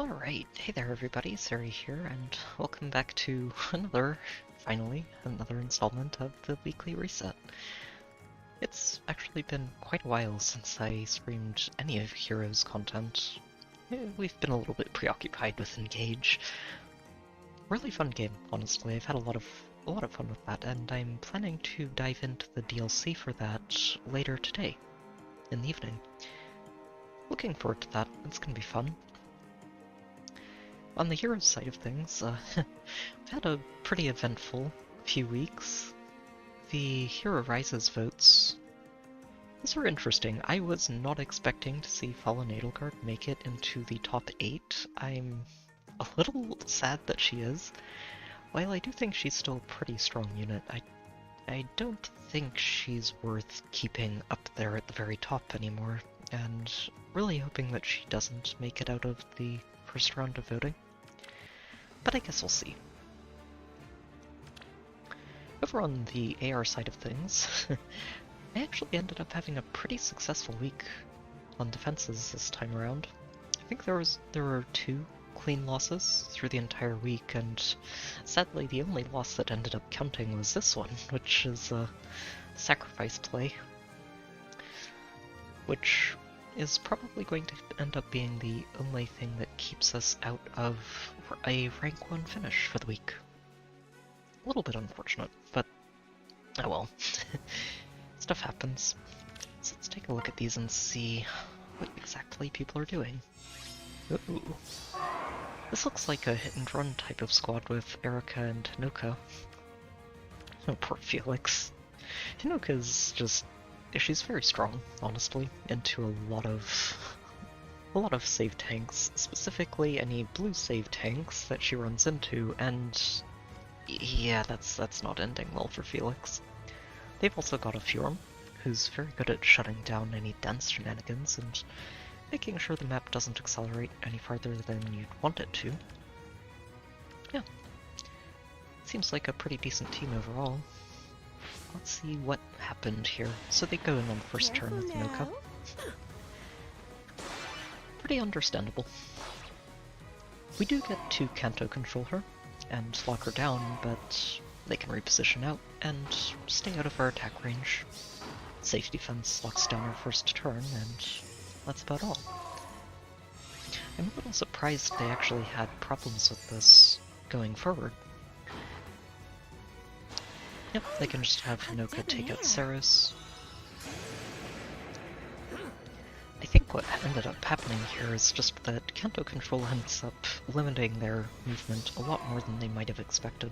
Alright, hey there everybody, Sari here, and welcome back to finally, another installment of the Weekly Reset. It's actually been quite a while since I streamed any of Heroes content. We've been a little bit preoccupied with Engage. Really fun game, honestly. I've had a lot of fun with that, and I'm planning to dive into the DLC for that later today, in the evening. Looking forward to that, it's gonna be fun. On the Heroes side of things, we've had a pretty eventful few weeks. The Hero Rises votes, those were interesting. I was not expecting to see Fallen Edelgard make it into the top 8. I'm a little sad that she is. While I do think she's still a pretty strong unit, I don't think she's worth keeping up there at the very top anymore, and really hoping that she doesn't make it out of the first round of voting. But I guess we'll see. Over on the AR side of things, I actually ended up having a pretty successful week on defenses this time around. I think there were 2 clean losses through the entire week, and sadly the only loss that ended up counting was this one, which is a sacrifice play, which is probably going to end up being the only thing that keeps us out of a rank 1 finish for the week. A little bit unfortunate, but oh well. Stuff happens. So let's take a look at these and see what exactly people are doing. Ooh. This looks like a hit and run type of squad with Erica and Hinoka. Oh, poor Felix. Hinoka's just... she's very strong, honestly, into a lot of save tanks, specifically any blue save tanks that she runs into, and yeah, that's not ending well for Felix. They've also got a Fjorm, who's very good at shutting down any dance shenanigans and making sure the map doesn't accelerate any farther than you'd want it to. Yeah, seems like a pretty decent team overall. Let's see what happened here. So they go in on the first turn with Hinoka. Pretty understandable. We do get to Kanto control her and lock her down, but they can reposition out and stay out of our attack range. Safe defense locks down our first turn, and that's about all. I'm a little surprised they actually had problems with this going forward. Yep, they can just have Hinoka take out Saris. I think what ended up happening here is just that Kanto control ends up limiting their movement a lot more than they might have expected.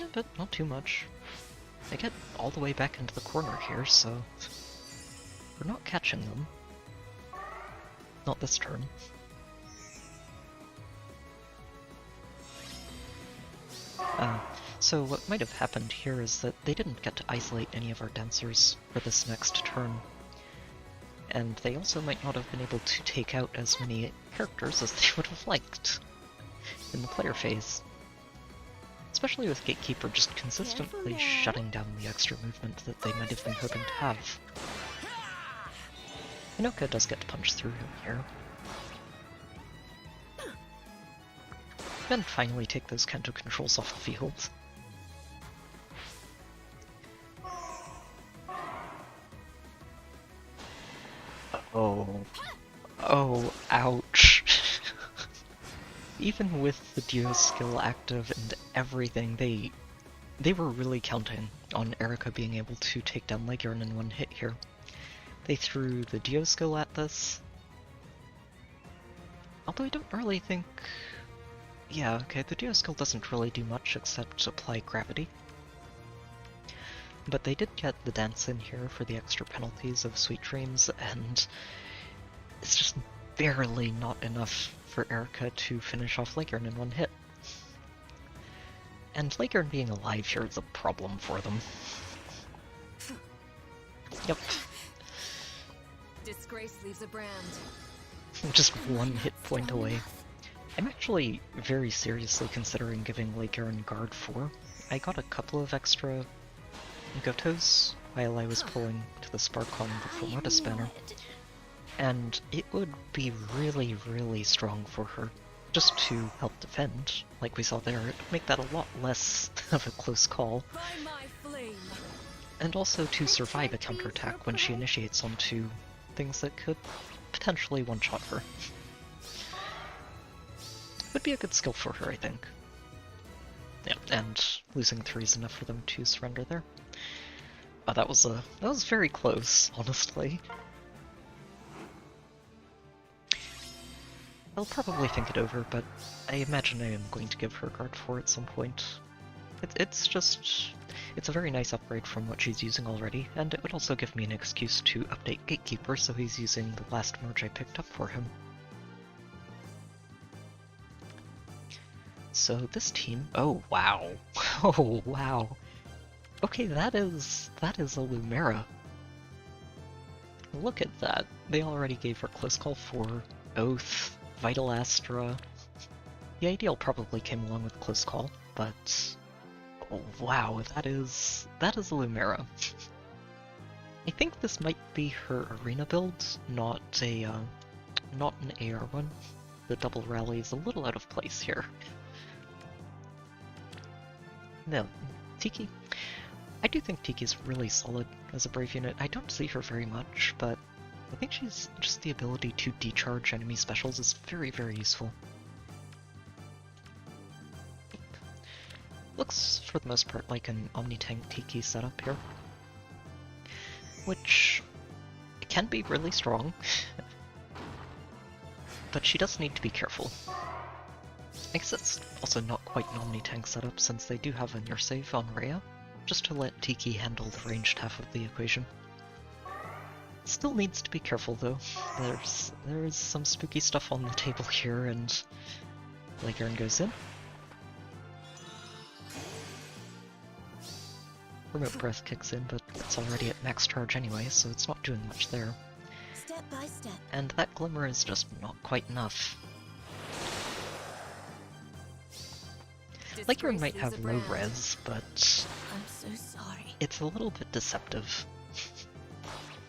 Yeah, but not too much. They get all the way back into the corner here, so we're not catching them. Not this turn. So what might have happened here is that they didn't get to isolate any of our dancers for this next turn. And they also might not have been able to take out as many characters as they would have liked in the player phase. Especially with Gatekeeper just consistently shutting down the extra movement that they might have been hoping to have. Hinoka does get to punch through him here. Then finally take those Kanto controls off the field. Oh, ouch. Even with the Dio skill active and everything, they were really counting on Erica being able to take down Legion in one hit here. They threw the Dio skill at this. Although I don't really think... yeah, okay, the Dio skill doesn't really do much except apply gravity. But they did get the dance in here for the extra penalties of Sweet Dreams, and it's just barely not enough for Erica to finish off Legion in one hit. And Legion being alive here is a problem for them. Yep. Disgrace leaves a brand. Just one hit point away. I'm actually very seriously considering giving Legion Guard 4. I got a couple of extra Gotos while I was pulling to the Spark on the Full Mortis banner. And it would be really, really strong for her just to help defend, like we saw there. It would make that a lot less of a close call. And also to survive a counterattack when she initiates onto things that could potentially one-shot her. Would be a good skill for her, I think. Yeah, and losing 3 is enough for them to surrender there. Oh, that was very close, honestly. I'll probably think it over, but I imagine I am going to give her guard 4 at some point. It's a very nice upgrade from what she's using already, and it would also give me an excuse to update Gatekeeper so he's using the last merge I picked up for him. So this team, oh wow, oh wow. Okay, that is a Lumera. Look at that. They already gave her Close Call 4, Oath, Vital Astra. The Ideal probably came along with Close Call, but oh, wow, that is a Lumera. I think this might be her arena build, not an AR one. The double rally is a little out of place here. No, Tiki. I do think Tiki's really solid as a Brave unit. I don't see her very much, but I think she's just the ability to decharge enemy specials is very, very useful. Looks, for the most part, like an Omni-Tank Tiki setup here. Which can be really strong, but she does need to be careful. I guess it's also not quite an Omni-Tank setup since they do have a near save on Rhea, just to let Tiki handle the ranged half of the equation. Still needs to be careful though. There's some spooky stuff on the table here, and Legern goes in. Remote Breath kicks in, but it's already at max charge anyway, so it's not doing much there. Step by step. And that Glimmer is just not quite enough. Legern might have low res, but I'm so sorry. it's a little bit deceptive.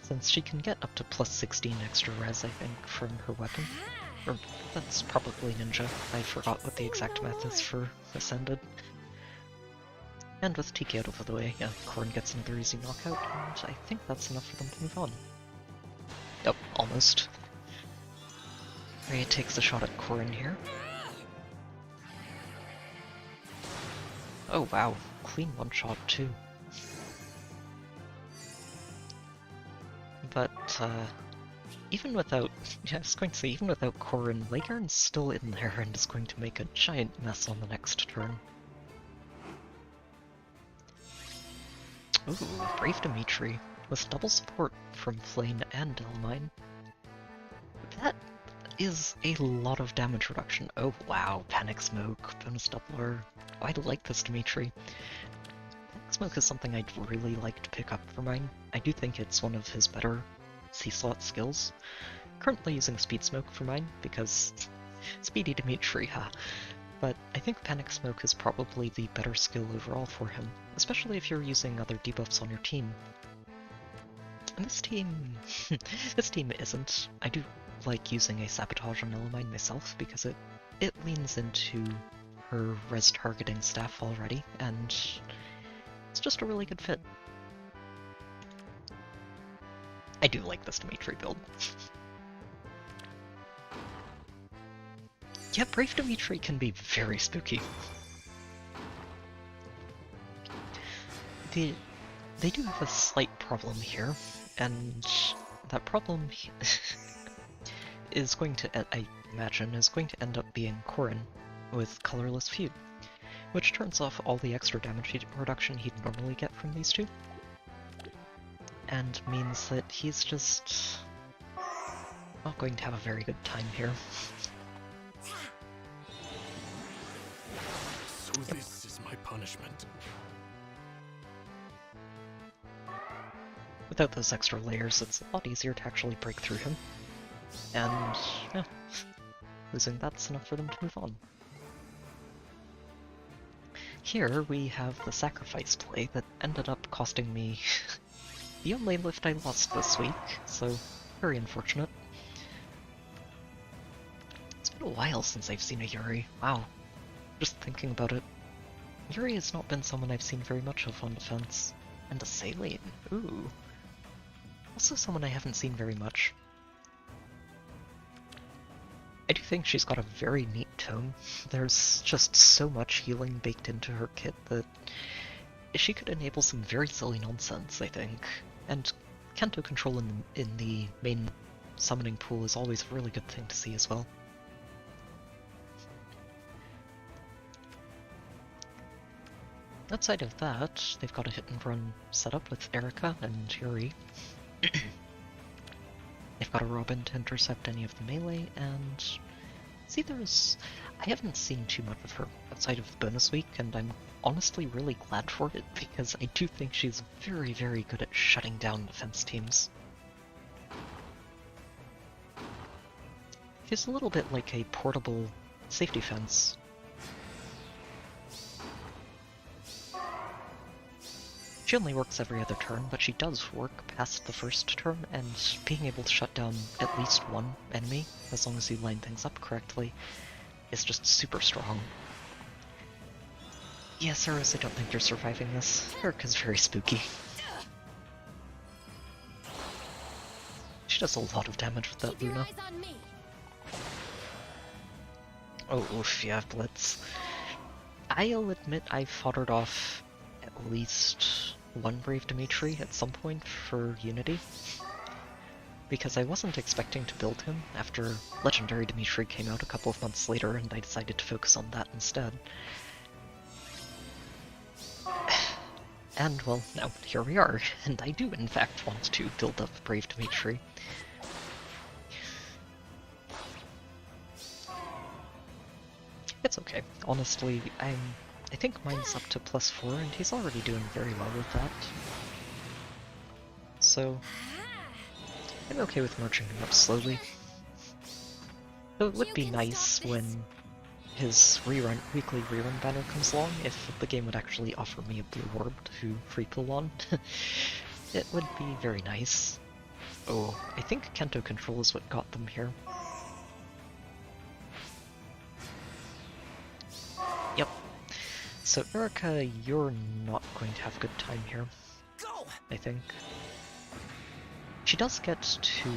Since she can get up to plus 16 extra res, I think, from her weapon. Or, that's probably Ninja. I forgot what the exact math is for Ascended. And with Tiki out of the way, yeah, Korn gets another easy knockout, and I think that's enough for them to move on. Nope, almost. Rhea takes a shot at Korn here. Oh wow, clean one-shot too. But, even without, yeah, I was going to say, even without Korn, Legern's still in there and is going to make a giant mess on the next turn. Ooh, Brave Dimitri, with double support from Flame and Delmine. That is a lot of damage reduction. Oh wow, Panic Smoke, bonus doubler. Oh, I like this Dimitri. Panic Smoke is something I'd really like to pick up for mine. I do think it's one of his better C-slot skills. Currently using Speed Smoke for mine, because Speedy Dimitri, huh? But I think Panic Smoke is probably the better skill overall for him, especially if you're using other debuffs on your team. And this team... this team isn't. I do like using a Sabotage on Elamine myself, because it leans into her res targeting staff already, and it's just a really good fit. I do like this Dimitri build. Yeah, Brave Dimitri can be very spooky. They do have a slight problem here, and that problem is going to, I imagine, is going to end up being Corrin with Colorless Feud, which turns off all the extra damage reduction he'd normally get from these two, and means that he's just not going to have a very good time here. So this is my punishment. Without those extra layers, it's a lot easier to actually break through him. And, yeah, losing that's enough for them to move on. Here we have the sacrifice play that ended up costing me the only lift I lost this week, so very unfortunate. a while since I've seen a Yuri. Wow. Just thinking about it. Yuri has not been someone I've seen very much of on defense. And a Saline. Ooh. Also someone I haven't seen very much. I do think she's got a very neat tone. There's just so much healing baked into her kit that she could enable some very silly nonsense, I think. And Kanto control in the main summoning pool is always a really good thing to see as well. Outside of that, they've got a hit and run setup with Erika and Yuri. They've got a Robin to intercept any of the melee, and see, I haven't seen too much of her outside of bonus week, and I'm honestly really glad for it, because I do think she's very, very good at shutting down defense teams. She's a little bit like a portable safety fence. She only works every other turn, but she does work past the first turn, and being able to shut down at least one enemy, as long as you line things up correctly, is just super strong. Yeah, Saros, I don't think you're surviving this. Erika's very spooky. She does a lot of damage with that Luna. Oh, oof, yeah, Blitz. I'll admit I foddered off at least one Brave Dimitri at some point for Unity, because I wasn't expecting to build him after Legendary Dimitri came out a couple of months later, and I decided to focus on that instead. And, well, now here we are, and I do in fact want to build up Brave Dimitri. It's okay. Honestly, I think mine's up to +4, and he's already doing very well with that. So, I'm okay with merging him up slowly. Though it would be nice when his weekly rerun banner comes along, if the game would actually offer me a blue orb to free pull on. It would be very nice. Oh, I think Kanto control is what got them here. Yep. So Erika, you're not going to have a good time here, I think. She does get to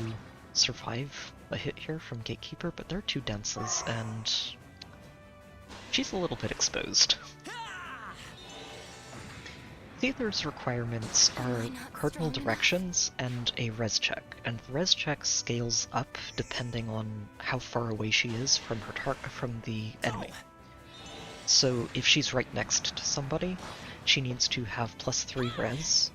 survive a hit here from Gatekeeper, but there are two dances, and she's a little bit exposed. Theater's requirements are cardinal directions and a res check, and the res check scales up depending on how far away she is from from the enemy. So if she's right next to somebody, she needs to have +3 res.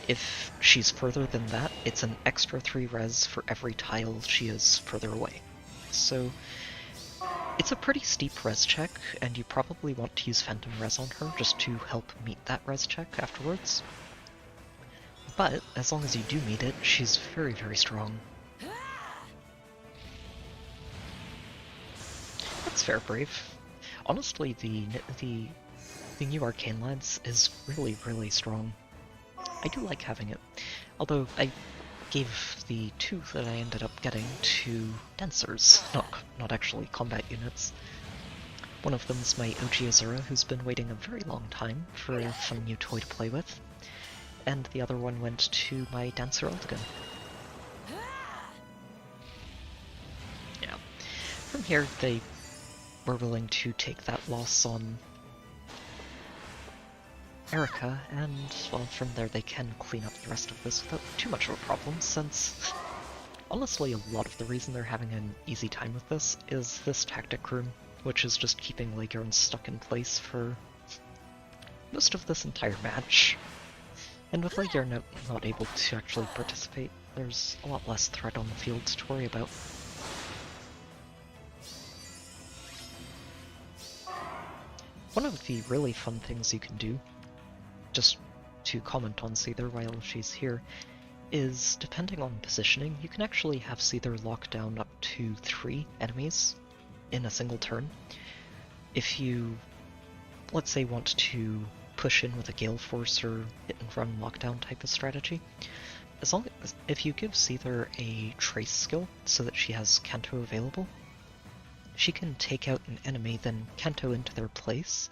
If she's further than that, it's an extra 3 res for every tile she is further away. So it's a pretty steep res check, and you probably want to use Phantom Res on her just to help meet that res check afterwards. But as long as you do meet it, she's very, very strong. That's fair, Brave. Honestly, the new Arcane Lance is really, really strong. I do like having it, although I gave the 2 that I ended up getting to dancers, not actually combat units. One of them is my OG Azura, who's been waiting a very long time for a fun new toy to play with, and the other one went to my dancer Eldigan. Yeah. From here, they were willing to take that loss on Erika, and, well, from there they can clean up the rest of this without too much of a problem, since honestly a lot of the reason they're having an easy time with this is this tactic room, which is just keeping Leghorn stuck in place for most of this entire match. And with Leghorn not able to actually participate, there's a lot less threat on the field to worry about. One of the really fun things you can do, just to comment on Seether while she's here, is depending on positioning, you can actually have Seether lock down up to 3 enemies in a single turn. If you, let's say, want to push in with a Gale Force or hit and run lockdown type of strategy, if you give Seether a trace skill so that she has Kanto available, she can take out an enemy, then Kanto into their place,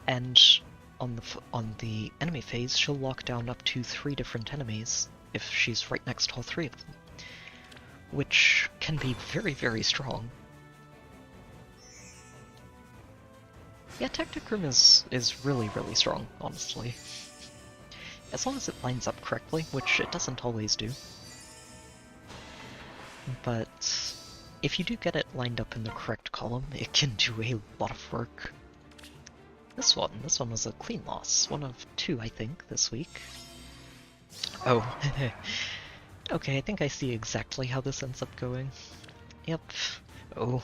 and on the enemy phase, she'll lock down up to 3 different enemies if she's right next to all 3 of them, which can be very, very strong. Yeah, Tactic Room is really, really strong, honestly. As long as it lines up correctly, which it doesn't always do. But if you do get it lined up in the correct column, it can do a lot of work. This one was a clean loss. 1 of 2, I think, this week. Oh. Okay, I think I see exactly how this ends up going. Yep. Oh.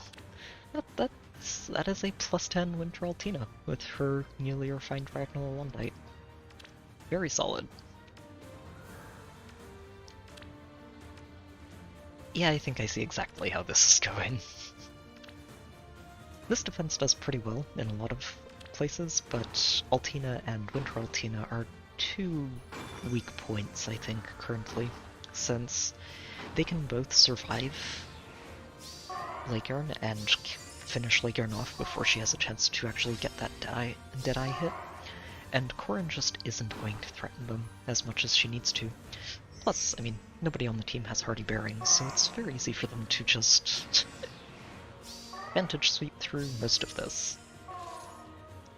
That is a +10 Winter Altina with her newly refined Ragnarok Alumnite. Very solid. Yeah, I think I see exactly how this is going. This defense does pretty well in a lot of places, but Altina and Winter Altina are 2 weak points, I think, currently, since they can both survive Leigern and finish Leigern off before she has a chance to actually get that Deadeye hit, and Corrin just isn't going to threaten them as much as she needs to. Plus, I mean, nobody on the team has Hardy Bearings, so it's very easy for them to just Vantage Sweep through most of this.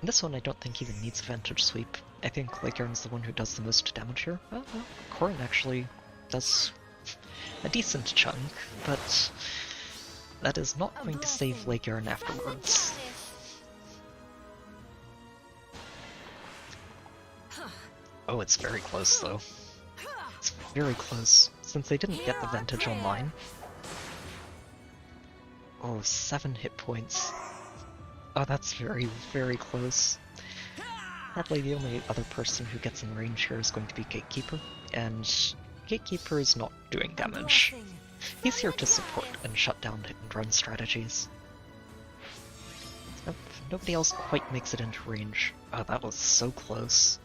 This one I don't think even needs a Vantage Sweep. I think Leigern's the one who does the most damage here. Oh, well, Corrin actually does a decent chunk, but that is not going to save Leigern afterwards. Oh, it's very close though. It's very close, since they didn't get the Vantage online. Oh, 7 hit points. Oh, that's very, very close. Sadly, the only other person who gets in range here is going to be Gatekeeper, and Gatekeeper is not doing damage. He's here to support and shut down hit and run strategies. Nope, nobody else quite makes it into range. Oh, that was so close.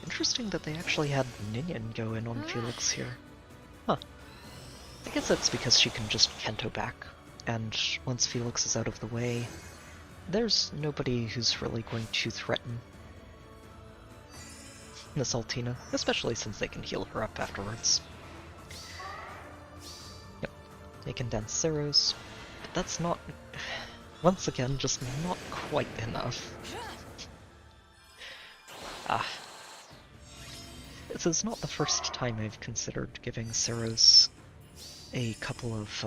Interesting that they actually had Ninian go in on Felix here. Huh. I guess that's because she can just Kento back, and once Felix is out of the way, there's nobody who's really going to threaten Miss Altina, especially since they can heal her up afterwards. Yep, they can dance Zeros, but that's not, once again, just not quite enough. Ah. This is not the first time I've considered giving Zeros a couple of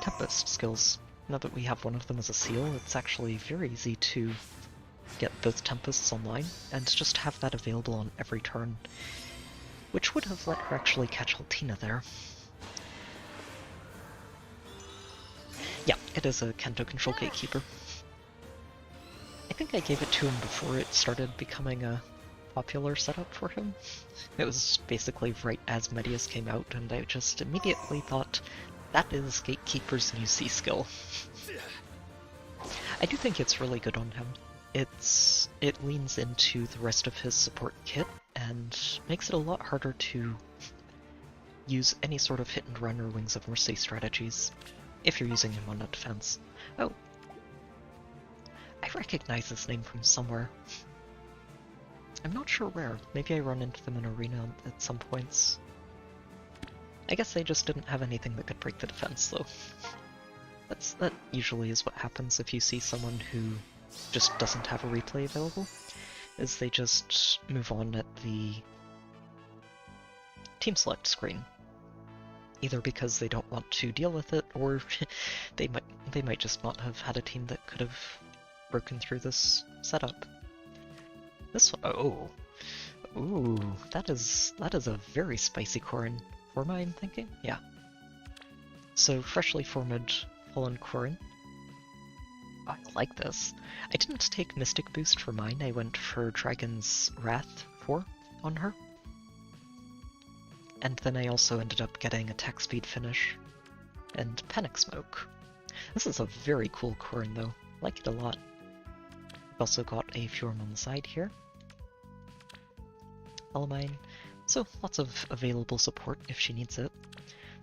Tempest skills. Now that we have one of them as a seal, it's actually very easy to get both Tempests online and just have that available on every turn, which would have let her actually catch Altina there. Yeah, it is a Kento Control Gatekeeper. I think I gave it to him before it started becoming a popular setup for him. It was basically right as Medius came out, and I just immediately thought, that is Gatekeeper's new C skill. I do think it's really good on him. It leans into the rest of his support kit, and makes it a lot harder to use any sort of hit and run or Wings of Mercy strategies, if you're using him on a defense. Oh. I recognize this name from somewhere. I'm not sure where. Maybe I run into them in Arena at some points. I guess they just didn't have anything that could break the defense, though. That usually is what happens if you see someone who just doesn't have a replay available, is they just move on at the team select screen. Either because they don't want to deal with it, or they might just not have had a team that could have broken through this setup. This one, oh, ooh, that is a very spicy Corrin. Forma, I'm thinking? Yeah. So, freshly formed Fallen Corrin. Oh, I like this. I didn't take Mystic Boost for mine, I went for Dragon's Wrath 4 on her. And then I also ended up getting Attack Speed Finish and Panic Smoke. This is a very cool Corrin though, like it a lot. I've also got a Fjorm on the side here. Elamine. So lots of available support if she needs it.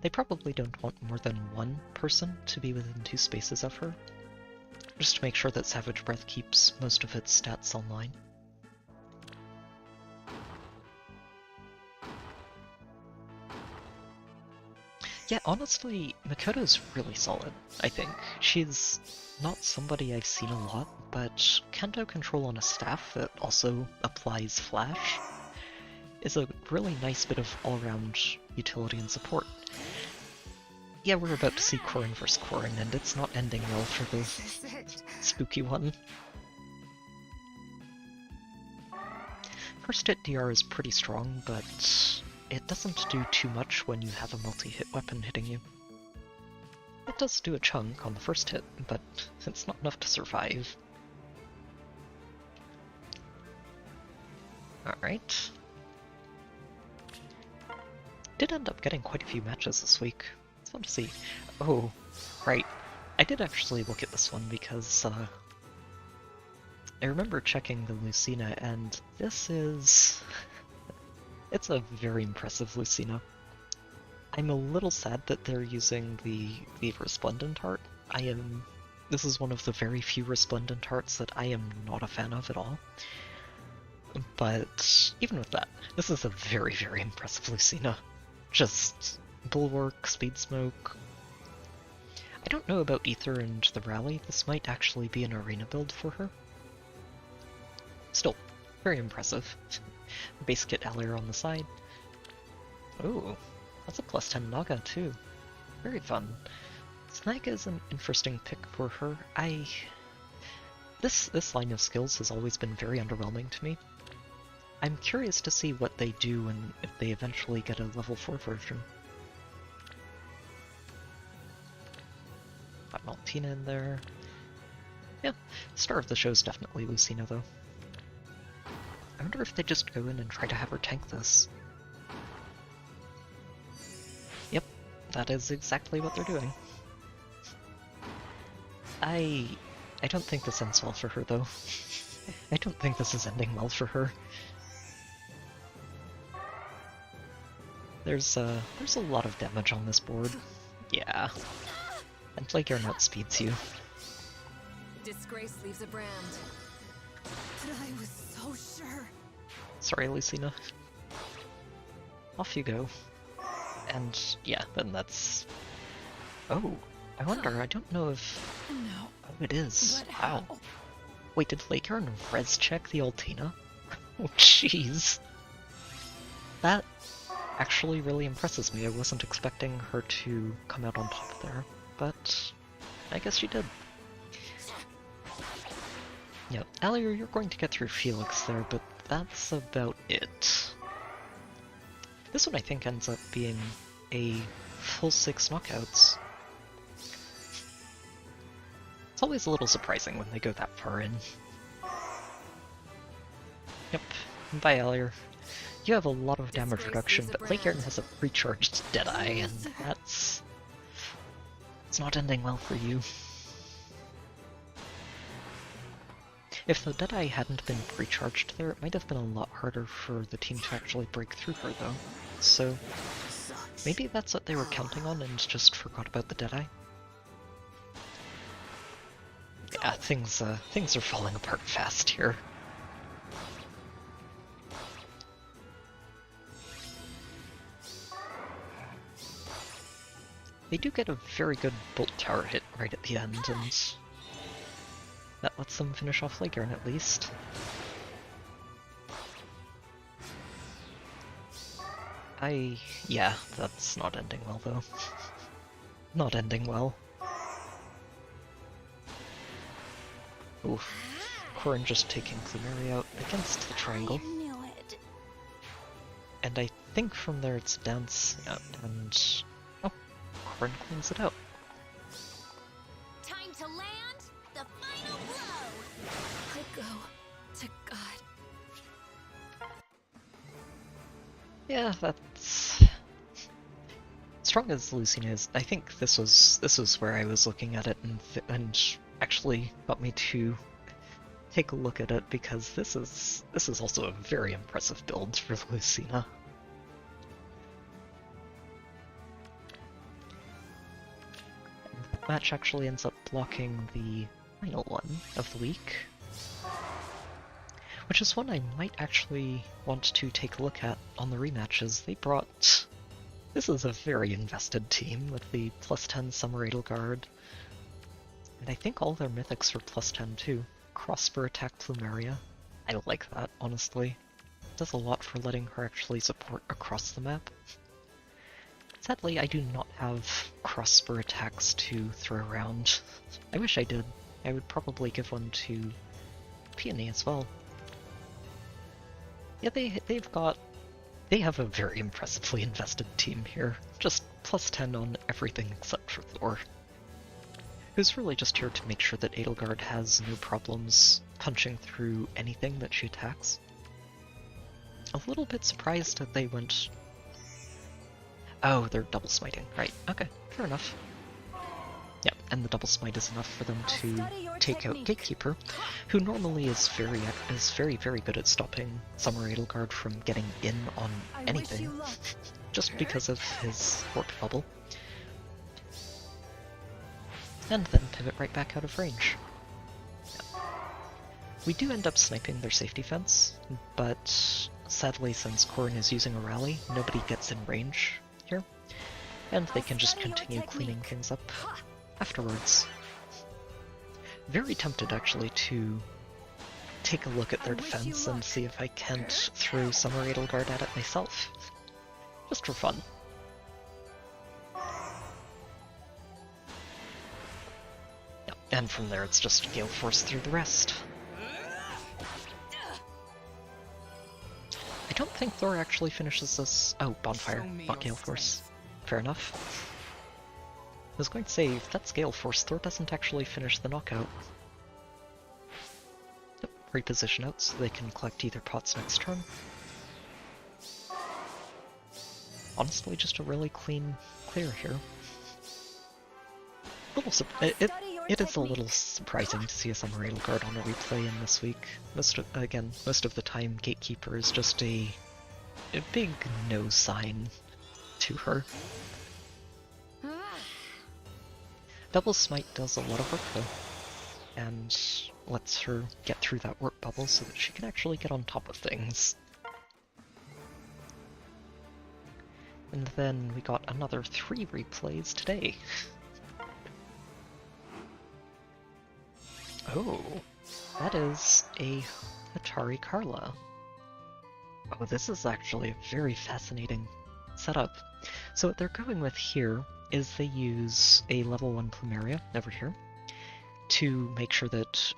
They probably don't want more than one person to be within 2 spaces of her, just to make sure that Savage Breath keeps most of its stats online. Yeah, honestly, Makoto's really solid, I think. She's not somebody I've seen a lot, but Kendo Control on a staff that also applies Flash is a really nice bit of all-around utility and support. Yeah, we're about to see Korin vs. Korin, and it's not ending well for the spooky one. First hit DR is pretty strong, but it doesn't do too much when you have a multi-hit weapon hitting you. It does do a chunk on the first hit, but it's not enough to survive. Alright. Did end up getting quite a few matches this week. It's fun to see. Oh, right. I did actually look at this one because I remember checking the Lucina, and this is... It's a very impressive Lucina. I'm a little sad that they're using the Resplendent art. This is one of the very few Resplendent arts that I am not a fan of at all. But even with that, this is a very, very impressive Lucina. Just Bulwark, Speed Smoke. I don't know about Ether and the Rally. This might actually be an arena build for her. Still, very impressive. Base kit Allier on the side. Oh, that's a +10 Naga too. Very fun. Snag is an interesting pick for her. This line of skills has always been very underwhelming to me. I'm curious to see what they do and if they eventually get a level 4 version. Got Maltina in there. Yeah, star of the show is definitely Lucina though. I wonder if they just go in and try to have her tank this. Yep, that is exactly what they're doing. I don't think this ends well for her though. I don't think this is ending well for her. There's a lot of damage on this board. Yeah. And Plague Air outspeeds you. Disgrace leaves a brand. But I was so sure. Sorry, Lucina. Off you go. And yeah, then that's... Oh, I wonder, I don't know if... No. Oh, it is. But Wow. how? Wait, did Laker res check the Altina? Oh, jeez. That actually really impresses me. I wasn't expecting her to come out on top there, but I guess she did. Yeah, Allier, you're going to get through Felix there, but that's about it. This one I think ends up being a full 6 knockouts. It's always a little surprising when they go that far in. Yep, bye Allier. You have a lot of damage reduction, but Lake Aaron has a recharged Deadeye, and that's... It's not ending well for you. If the Deadeye hadn't been recharged there, it might have been a lot harder for the team to actually break through her, though. So, maybe that's what they were counting on and just forgot about the Deadeye? Yeah, things are falling apart fast here. They do get a very good Bolt Tower hit right at the end, and that lets them finish off Laegern at least. Yeah, that's not ending well though. Not ending well. Oof. Korin just taking Clumeri out against the triangle. I knew it. And I think from there it's dance, yeah, and... Oh, Korin cleans it out. Time to land the final blow. I go to God. Yeah, that's... Strong as Lucina is, I think this was where I was looking at it and actually got me to take a look at it, because this is also a very impressive build for Lucina. match actually ends up blocking the final one of the week, which is one I might actually want to take a look at on the rematches. They brought... This is a very invested team with the +10 Summer Edelgard, and I think all their mythics are +10 too. Crossbow attack Plumeria. I like that, honestly. It does a lot for letting her actually support across the map. Sadly, I do not have crossbow attacks to throw around. I wish I did. I would probably give one to Peony as well. Yeah, they have a very impressively invested team here. Just +10 on everything except for Thor, who's really just here to make sure that Edelgard has no problems punching through anything that she attacks. A little bit surprised that they went... Oh, they're double smiting. Right, okay, fair enough. Yeah, and the double smite is enough for them to take out Gatekeeper, who normally is very good at stopping Summer Edelgard from getting in on anything, just because of his warp bubble. And then pivot right back out of range. Yeah. We do end up sniping their safety fence, but sadly since Corrin is using a rally, nobody gets in range here, and they can just continue cleaning things up afterwards. Very tempted actually to take a look at their defense and see if I can't throw Summer Edelgard at it myself, just for fun. Yep. And from there it's just Gale Force through the rest. I don't think Thor actually finishes this... Oh, Bonfire, not Gale Force. Fair enough. I was going to say, if that's Gale Force, Thor doesn't actually finish the knockout. Yep, reposition out so they can collect either pots next turn. Honestly, just a really clean clear here. It is a little surprising to see a Summer Edelgard on a replay in this week. Most of the time, Gatekeeper is just a big no sign to her. Double Smite does a lot of work though, and lets her get through that warp bubble so that she can actually get on top of things. And then we got another 3 replays today. Oh, that is a Atari Carla. Oh, this is actually a very fascinating setup. So what they're going with here is they use a level 1 Plumeria over here to make sure that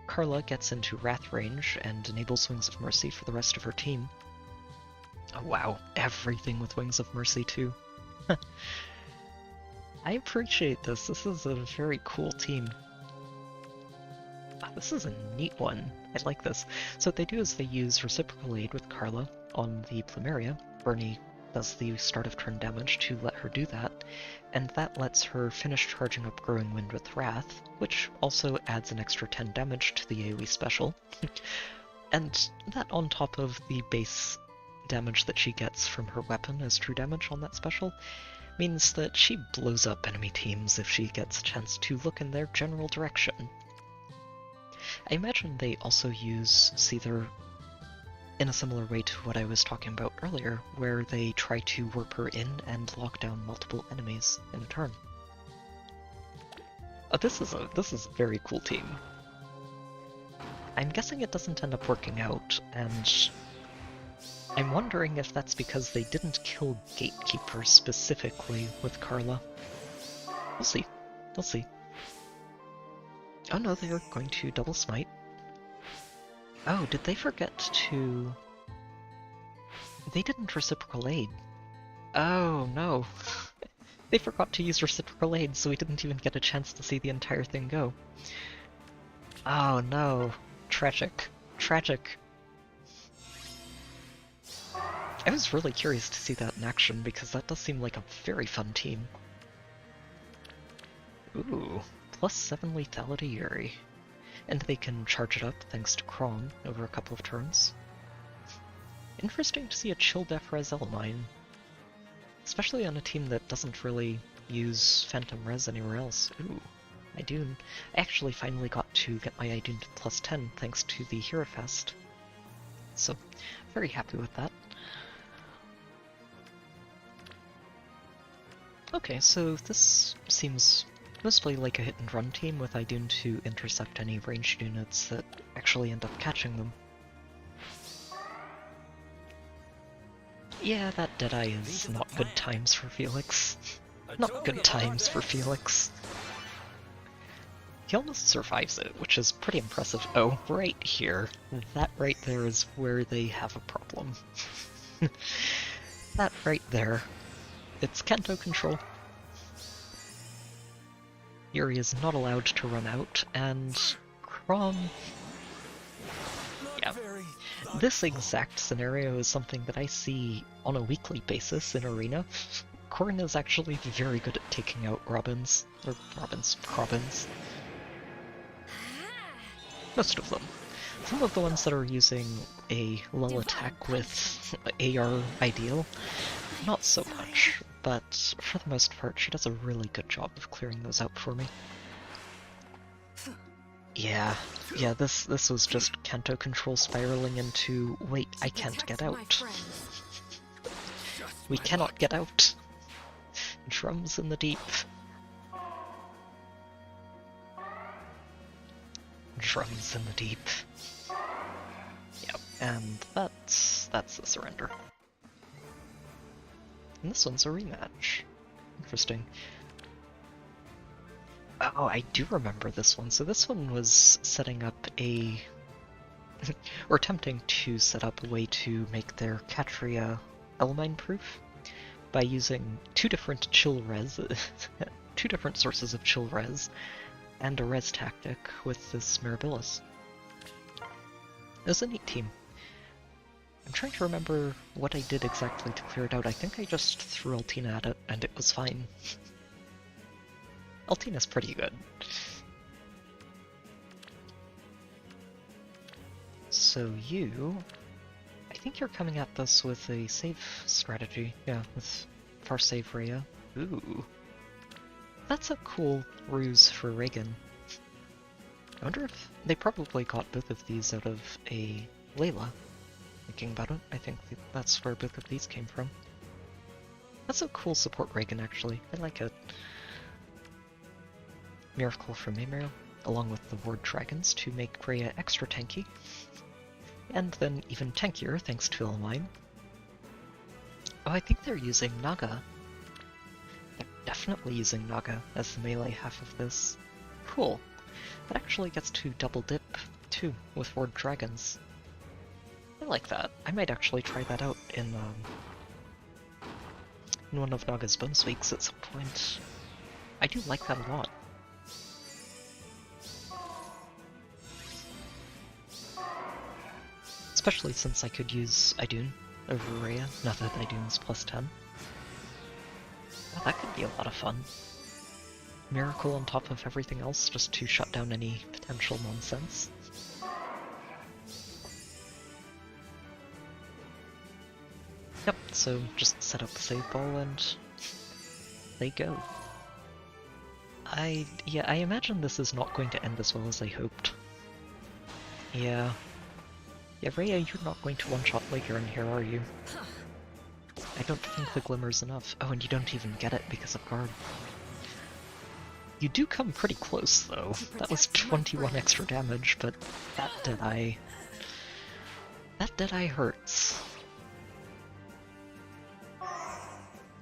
Carla gets into Wrath range and enables Wings of Mercy for the rest of her team. Oh wow, everything with Wings of Mercy too. I appreciate this. This is a very cool team. This is a neat one. I like this. So what they do is they use Reciprocal Aid with Carla on the Plumeria. Bernie does the start of turn damage to let her do that, and that lets her finish charging up Growing Wind with Wrath, which also adds an extra 10 damage to the AoE special. And that on top of the base damage that she gets from her weapon as true damage on that special, means that she blows up enemy teams if she gets a chance to look in their general direction. I imagine they also use Seether in a similar way to what I was talking about earlier, where they try to warp her in and lock down multiple enemies in a turn. This is a very cool team. I'm guessing it doesn't end up working out, and I'm wondering if that's because they didn't kill Gatekeeper specifically with Carla. We'll see. We'll see. Oh no, they are going to double smite. Oh, did they forget to... They didn't Reciprocal Aid. Oh no. They forgot to use Reciprocal Aid, so we didn't even get a chance to see the entire thing go. Oh no. Tragic. Tragic. I was really curious to see that in action, because that does seem like a very fun team. Ooh. +7 lethality Yuri. And they can charge it up thanks to Kron over a couple of turns. Interesting to see a chill def res Elamine, especially on a team that doesn't really use Phantom Res anywhere else. Ooh, Idun. I actually finally got to get my Idun to +10 thanks to the Hero Fest. So, very happy with that. Okay, so this seems mostly like a hit-and-run team with Idun to intercept any ranged units that actually end up catching them. Yeah, that Deadeye is not good times for Felix. Not good times for Felix. He almost survives it, which is pretty impressive. Oh, right here. That right there is where they have a problem. That right there. It's Kanto control. Yuri is not allowed to run out, and Krom... Yeah. This exact scenario is something that I see on a weekly basis in Arena. Corrin is actually very good at taking out Robins. Or Robins. Most of them. Some of the ones that are using a lull attack with AR Ideal, not so much, but for the most part she does a really good job of clearing those out for me. Yeah, this was just Kanto control spiraling into, wait, I can't get out. We cannot get out. Drums in the deep. Drums in the deep. Yep, and that's the surrender. And this one's a rematch. Interesting. Oh, I do remember this one. So this one was setting up a... or attempting to set up a way to make their Katria Elmine proof by using two different chill res, two different sources of chill res, and a res tactic with this Mirabilis. It was a neat team. I'm trying to remember what I did exactly to clear it out. I think I just threw Altina at it, and it was fine. Altina's pretty good. So you... I think you're coming at this with a save strategy. Yeah, with far save Rhea. Ooh. That's a cool ruse for Reagan. I wonder if they probably got both of these out of a Layla. Thinking about it, I think that's where both of these came from. That's a cool support Reagan, actually. I like it. Miracle from Maymariel, along with the Ward Dragons to make Rhea extra tanky. And then even tankier thanks to Elmine. Oh, I think they're using Naga. They're definitely using Naga as the melee half of this. Cool. That actually gets to double dip, too, with Ward Dragons. I like that. I might actually try that out in one of Naga's bonus weeks at some point. I do like that a lot. Especially since I could use Idun over Rhea, now that Idun's +10. Well, that could be a lot of fun. Miracle on top of everything else, just to shut down any potential nonsense. Yep, so just set up the save ball and they go. I imagine this is not going to end as well as I hoped. Yeah, Rhea, you're not going to one-shot Lager in here, are you? I don't think the Glimmer's enough. Oh, and you don't even get it because of guard. You do come pretty close, though. That was 21 extra damage, but that Deadeye... that Deadeye hurts.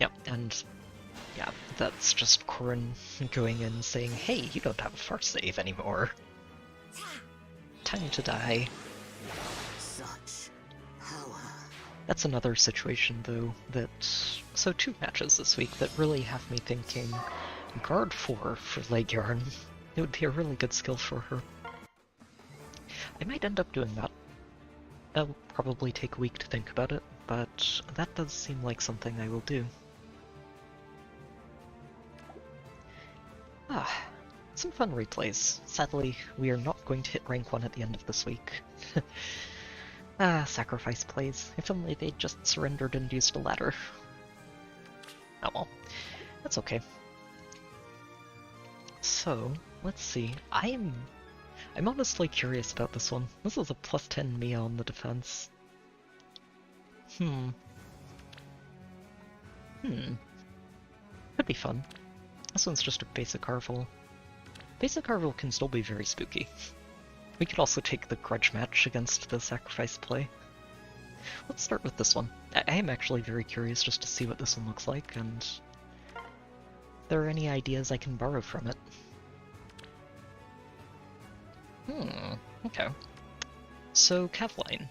Yep, and... yeah, that's just Corrin going in saying, hey, you don't have a far save anymore. Time to die. That's another situation, though, that... so 2 matches this week that really have me thinking, Guard 4 for Leggjarn. It would be a really good skill for her. I might end up doing that. It'll probably take a week to think about it, but that does seem like something I will do. Some fun replays. Sadly, we are not going to hit rank 1 at the end of this week. Sacrifice plays. If only they'd just surrendered and used a ladder. Oh well. That's okay. So, let's see. I'm honestly curious about this one. This is a +10 Mia on the defense. Hmm. Could be fun. This one's just a basic Arvel. Basic Arvel can still be very spooky. We could also take the grudge match against the sacrifice play. Let's start with this one. I am actually very curious just to see what this one looks like, and if there are any ideas I can borrow from it. Okay. So, Kevline.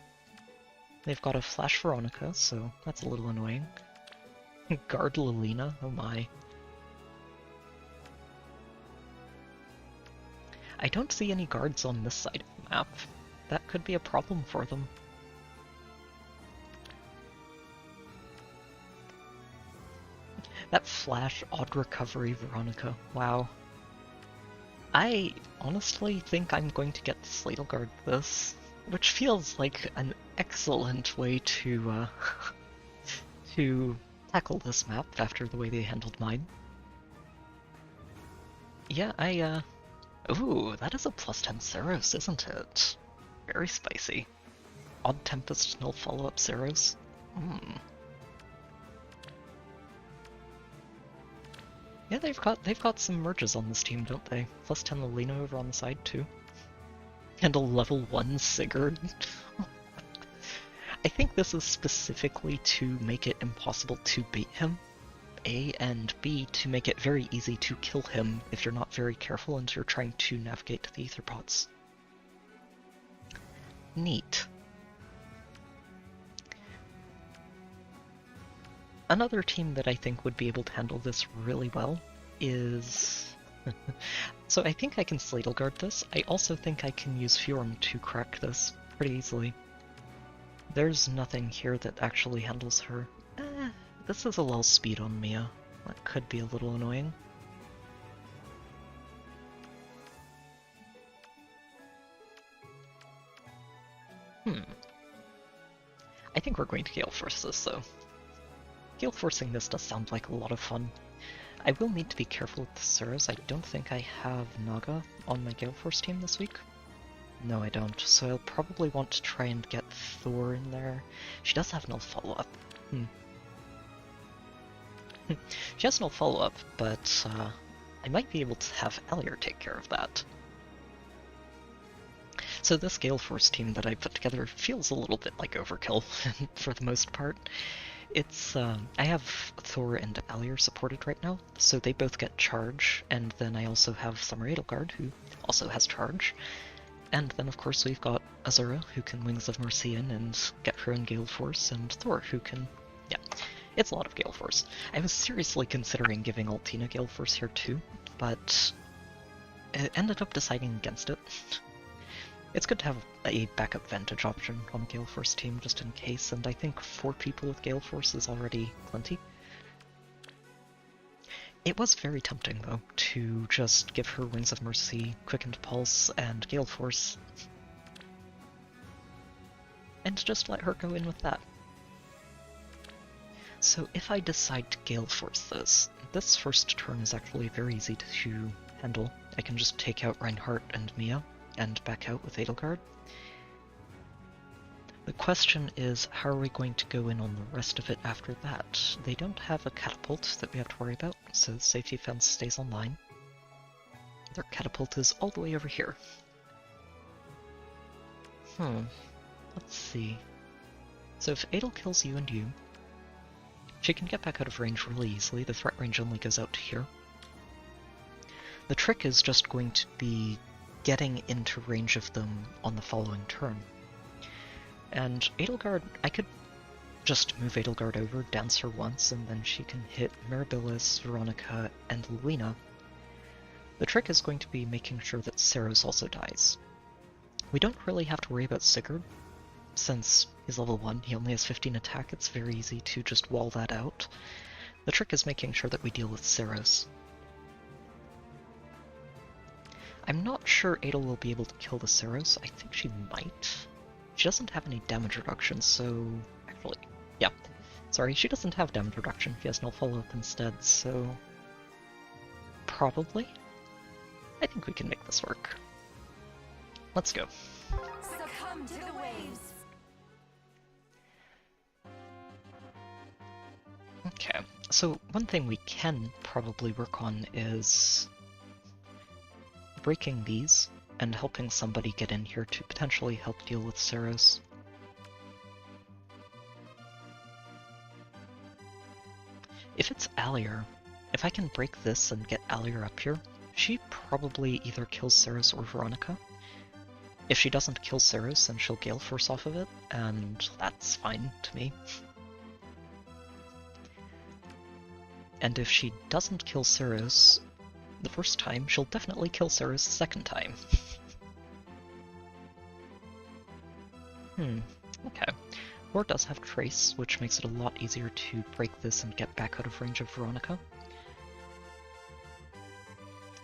They've got a Flash Veronica, so that's a little annoying. Guard Lilina, oh my. I don't see any guards on this side of the map. That could be a problem for them. That Flash Odd Recovery Veronica, wow. I honestly think I'm going to get Sladleguard this, which feels like an excellent way to to tackle this map after the way they handled mine. Yeah, ooh, that is a +10 Ceros, isn't it? Very spicy. Odd Tempest, no follow-up Ceros. Yeah, they've got some merges on this team, don't they? +10 Lilina over on the side too. And a level 1 Sigurd. I think this is specifically to make it impossible to beat him. A, and B, to make it very easy to kill him if you're not very careful and you're trying to navigate to the ether pots. Neat. Another team that I think would be able to handle this really well is... So I think I can Sladleguard this. I also think I can use Fjorm to crack this pretty easily. There's nothing here that actually handles her. This is a low speed on Mia. That could be a little annoying. I think we're going to Gale Force this, though. Gale Forcing this does sound like a lot of fun. I will need to be careful with the Ceros. I don't think I have Naga on my Gale Force team this week. No, I don't, so I'll probably want to try and get Thor in there. She does have no follow-up. She has no follow-up, but I might be able to have Alier take care of that. So this Gale Force team that I put together feels a little bit like overkill for the most part. It's, I have Thor and Alier supported right now, so they both get charge, and then I also have Summer Edelgard, who also has charge. And then of course we've got Azura, who can Wings of Mercy in and get her own Gale Force, and Thor, who can... yeah, it's a lot of Gale Force. I was seriously considering giving Altina Gale Force here too, but I ended up deciding against it. It's good to have a backup Vantage option on a Gale Force team, just in case, and I think 4 people with Gale Force is already plenty. It was very tempting, though, to just give her Wings of Mercy, Quickened Pulse, and Gale Force, and just let her go in with that. So if I decide to Gale Force this first turn is actually very easy to handle. I can just take out Reinhardt and Mia, and back out with Edelgard. The question is, how are we going to go in on the rest of it after that? They don't have a catapult that we have to worry about, so safety fence stays online. Their catapult is all the way over here. Let's see. So if Adel kills you and you, she can get back out of range really easily. The threat range only goes out to here. The trick is just going to be getting into range of them on the following turn. And Edelgard, I could just move Edelgard over, dance her once, and then she can hit Mirabilis, Veronica, and Lilina. The trick is going to be making sure that Ceros also dies. We don't really have to worry about Sigurd, since he's level 1, he only has 15 attack, it's very easy to just wall that out. The trick is making sure that we deal with Ceros. I'm not sure Adel will be able to kill the Ceros. I think she might. She doesn't have any damage reduction, so... actually, yeah. Sorry, she doesn't have damage reduction. She has no follow-up instead, so... probably? I think we can make this work. Let's go. Succumb to the waves. Okay, so one thing we can probably work on is breaking these and helping somebody get in here to potentially help deal with Saros. If it's Alier, if I can break this and get Alier up here, she probably either kills Saros or Veronica. If she doesn't kill Saros, then she'll Gale Force off of it, and that's fine to me. And if she doesn't kill Saros the first time, she'll definitely kill Saros the second time. Okay. War does have Trace, which makes it a lot easier to break this and get back out of range of Veronica.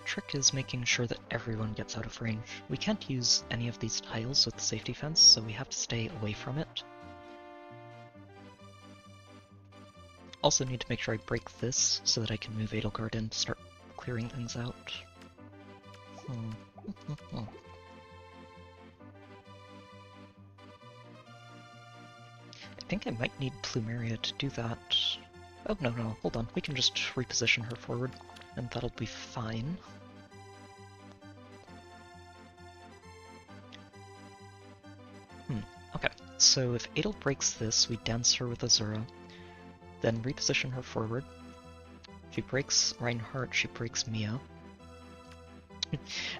Trick is making sure that everyone gets out of range. We can't use any of these tiles with the safety fence, so we have to stay away from it. Also need to make sure I break this so that I can move Edelgard in to start clearing things out. I think I might need Plumeria to do that. Oh, no, hold on. We can just reposition her forward, and that'll be fine. Okay, so if Adel breaks this, we dance her with Azura, then reposition her forward. If she breaks Reinhardt, she breaks Mia.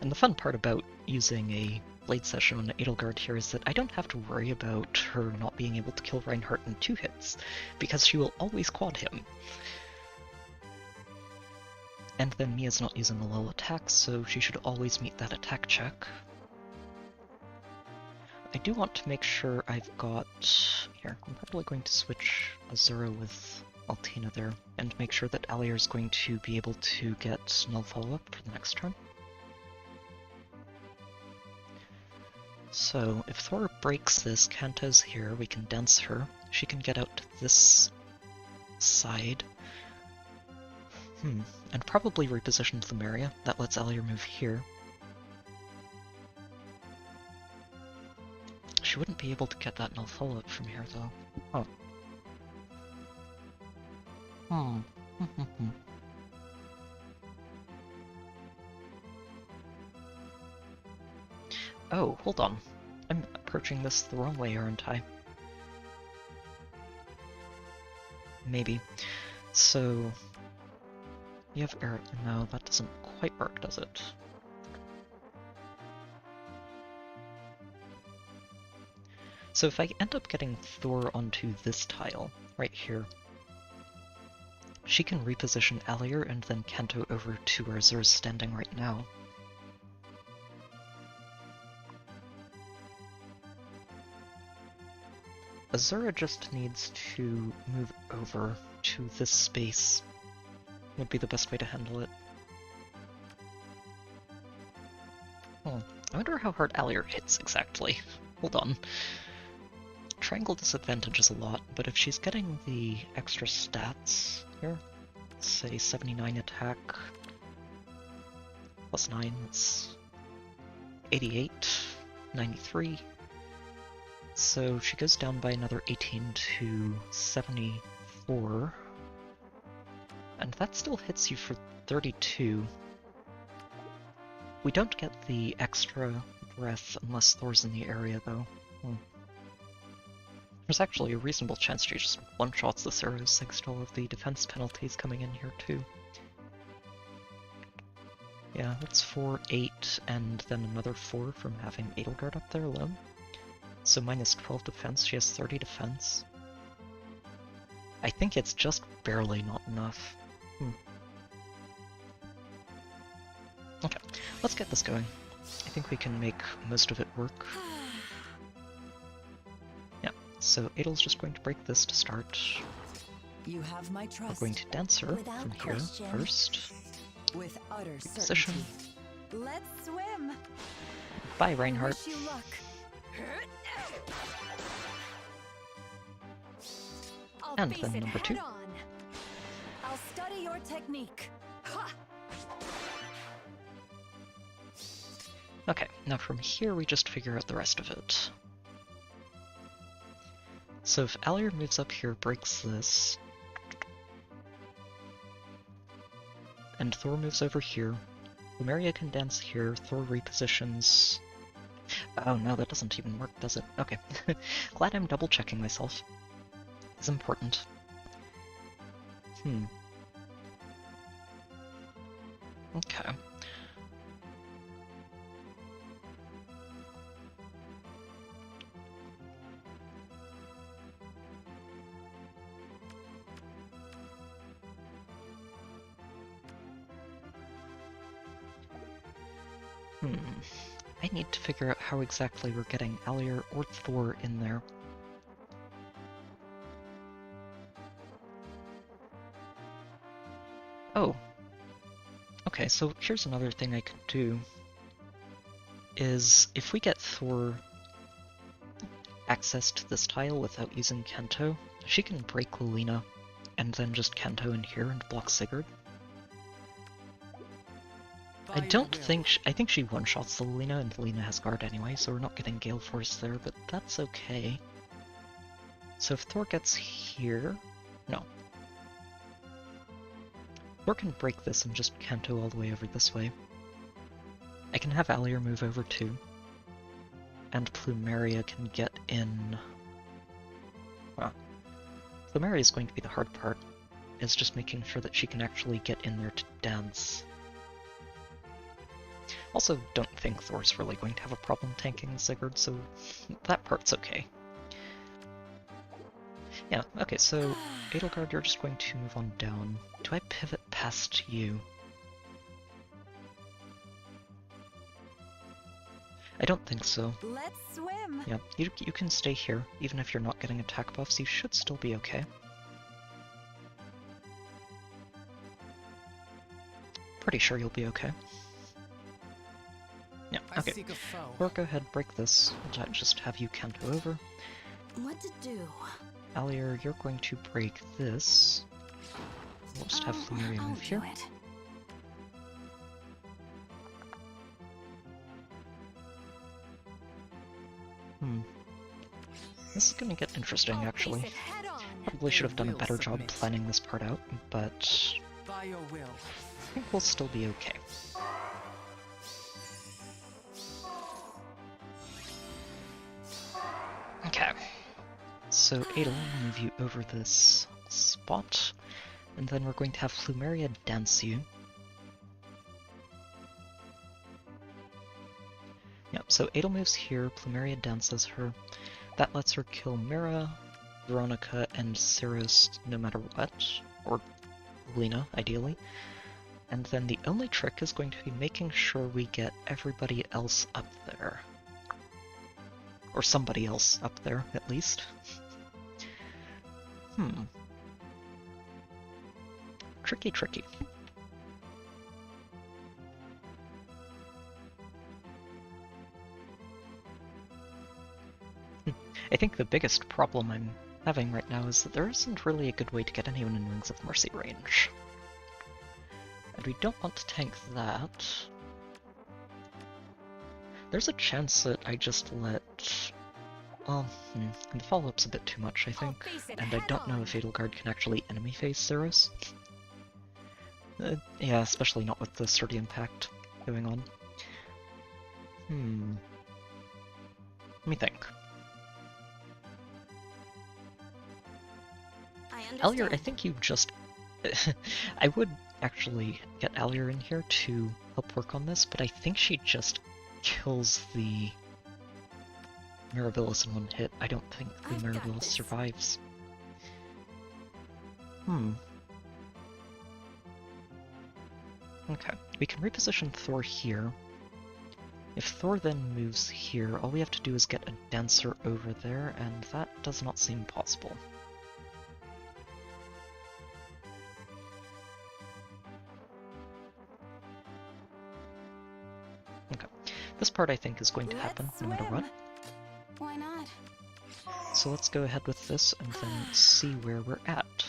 And the fun part about using a Blade Session on Edelgard here is that I don't have to worry about her not being able to kill Reinhardt in 2 hits, because she will always quad him. And then Mia's not using a lull attack, so she should always meet that attack check. I do want to make sure I've got... Here, I'm probably going to switch Azura with Altina there, and make sure that Alier is going to be able to get null follow-up for the next turn. So, if Thor breaks this, Kanta's here, we can dance her. She can get out to this side. And probably reposition Plumeria. That lets Alier move here. She wouldn't be able to get that null follow-up from here, though. Oh. Oh, hold on. I'm approaching this the wrong way, aren't I? Maybe. So... You have air... No, that doesn't quite work, does it? So if I end up getting Thor onto this tile, right here, she can reposition Alier and then Kanto over to where Azura's standing right now. Azura just needs to move over to this space. Would be the best way to handle it. I wonder how hard Alier hits exactly. Hold on. Triangle disadvantages a lot, but if she's getting the extra stats here, let's say 79 attack, plus 9, that's 88, 93. So she goes down by another 18 to 74. And that still hits you for 32. We don't get the extra breath unless Thor's in the area, though. There's actually a reasonable chance she just one-shots the Saros thanks to all of the defense penalties coming in here, too. Yeah, that's 4, 8, and then another 4 from having Edelgard up there alone. So minus 12 defense, she has 30 defense. I think it's just barely not enough. Okay, let's get this going. I think we can make most of it work. Yeah, so Adel's just going to break this to start. You have my trust. We're going to dance her Without from here question. first. With utter Position. certainty. Let's swim. Bye, Reinhardt. Wish you luck. I'll And face then it number 2. head on. I'll study your technique. Ha! Okay, now from here we just figure out the rest of it. So if Alir moves up here, breaks this, and Thor moves over here, Lumeria can dance here, Thor repositions... Oh no, that doesn't even work, does it? Okay. Glad I'm double checking myself. It's important. Okay. I need to figure out how exactly we're getting Alir or Thor in there. Oh. Okay, so here's another thing I could do. Is if we get Thor access to this tile without using Kanto, she can break Lilina and then just Kanto in here and block Sigurd. I don't think I think she one-shots the Lilina, and Lilina has guard anyway, so we're not getting Gale Force there, but that's okay. So if Thor gets here... No. Thor can break this and just Kanto all the way over this way. I can have Alir move over too. And Plumeria can get in... Well, Plumeria is going to be the hard part. It's just making sure that she can actually get in there to dance. Also, don't think Thor's really going to have a problem tanking Sigurd, so that part's okay. Yeah, okay, so Edelgard, you're just going to move on down. Do I pivot past you? I don't think so. Let's swim. Yeah, you can stay here. Even if you're not getting attack buffs, you should still be okay. Pretty sure you'll be okay. Yeah, okay. Or go ahead, break this. I'll just have you Kanto over. What to do? Alir, you're going to break this. We'll just have Lumeria move here. This is gonna get interesting, actually. Probably should have done a better job planning this part out, but I think we'll still be okay. Okay. So Adel will move you over this spot, and then we're going to have Plumeria dance you. Yep, so Adel moves here, Plumeria dances her. That lets her kill Mira, Veronica, and Cirrus no matter what, or Lina, ideally. And then the only trick is going to be making sure we get everybody else up there. Or somebody else up there, at least. Tricky, tricky. I think the biggest problem I'm having right now is that there isn't really a good way to get anyone in Wings of Mercy range. And we don't want to tank that. There's a chance that I just let... Well, the follow-up's a bit too much, I think. And I don't know if Edelgard can actually enemy phase Cirrus. Yeah, especially not with the Sturdy Impact going on. Let me think. Alir, I think you just... I would actually get Alir in here to help work on this, but I think she just kills the Mirabilis in one hit. I don't think the Mirabilis survives. Okay, we can reposition Thor here. If Thor then moves here, all we have to do is get a Dancer over there, and that does not seem possible. Okay, this part I think is going to happen no matter what. Why not? So let's go ahead with this and then see where we're at.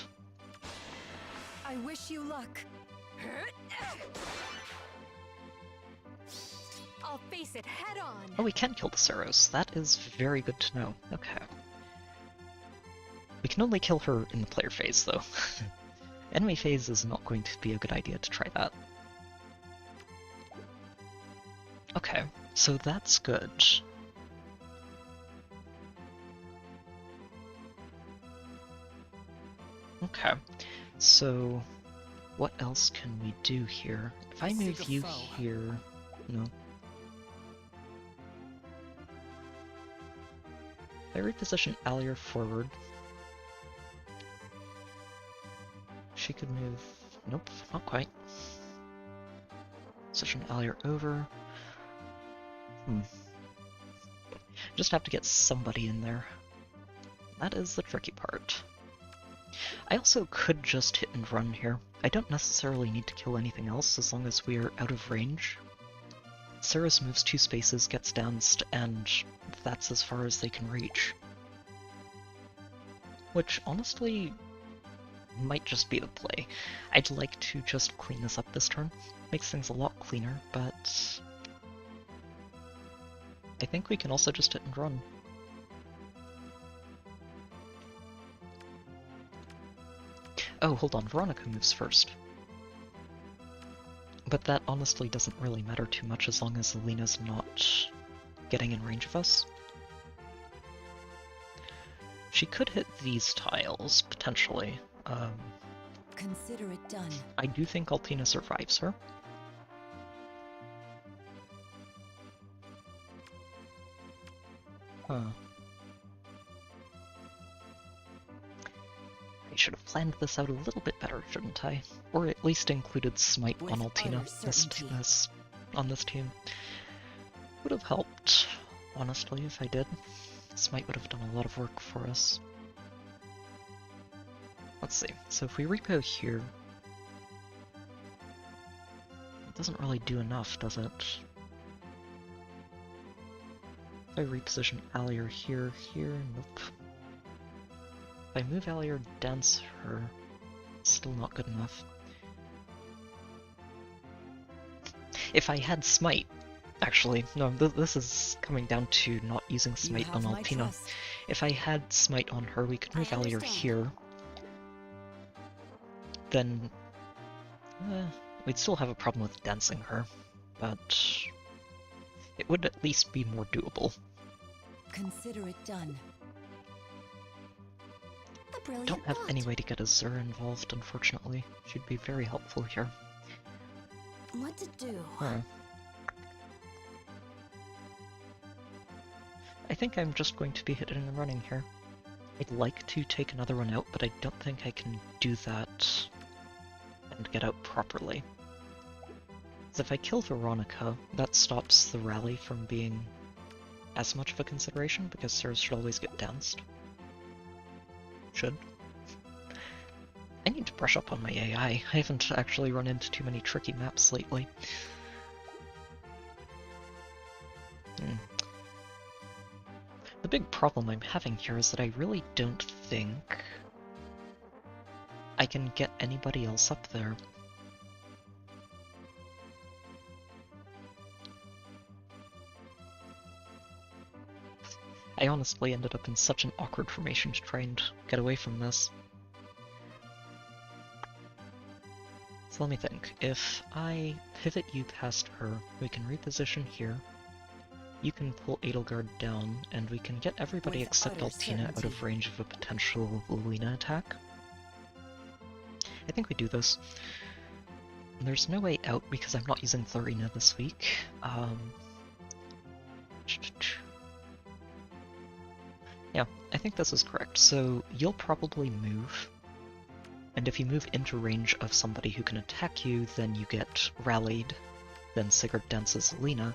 I wish you luck. I'll face it head on. Oh, we can kill the Saros. That is very good to know. Okay. We can only kill her in the player phase, though. Enemy phase is not going to be a good idea to try that. Okay, so that's good. Okay, so what else can we do here? If I move you here... No. If I reposition Alier forward... She could move... Nope, not quite. Position Alier over... Just have to get somebody in there. That is the tricky part. I also could just hit and run here. I don't necessarily need to kill anything else as long as we are out of range. Saros moves 2 spaces, gets danced, and that's as far as they can reach. Which, honestly, might just be the play. I'd like to just clean this up this turn. Makes things a lot cleaner, but... I think we can also just hit and run. Oh, hold on, Veronica moves first. But that honestly doesn't really matter too much as long as Alina's not getting in range of us. She could hit these tiles, potentially. Consider it done. I do think Altina survives her. Huh. I should have planned this out a little bit better, shouldn't I? Or at least included Smite on Altina on this team. Would have helped, honestly, if I did. Smite would have done a lot of work for us. Let's see, so if we repo here... It doesn't really do enough, does it? If I reposition Alier here, nope. If I move Alier, dance her, still not good enough. If I had Smite, actually, no, this is coming down to not using Smite on Altina. If I had Smite on her, we could move Alier here. Then, we'd still have a problem with dancing her, but it would at least be more doable. Consider it done. Don't have any way to get Azura involved, unfortunately. She'd be very helpful here. What to do? I think I'm just going to be hitting and running here. I'd like to take another one out, but I don't think I can do that and get out properly. So if I kill Veronica, that stops the rally from being as much of a consideration, because Saros should always get danced. Should. I need to brush up on my AI. I haven't actually run into too many tricky maps lately. The big problem I'm having here is that I really don't think I can get anybody else up there. I honestly ended up in such an awkward formation to try and get away from this. So let me think. If I pivot you past her, we can reposition here. You can pull Edelgard down, and we can get everybody except Altina out of range of a potential Lina attack. I think we do this. There's no way out because I'm not using Thorina this week. Yeah, I think this is correct. So you'll probably move, and if you move into range of somebody who can attack you, then you get rallied, then Sigurd dances Lina,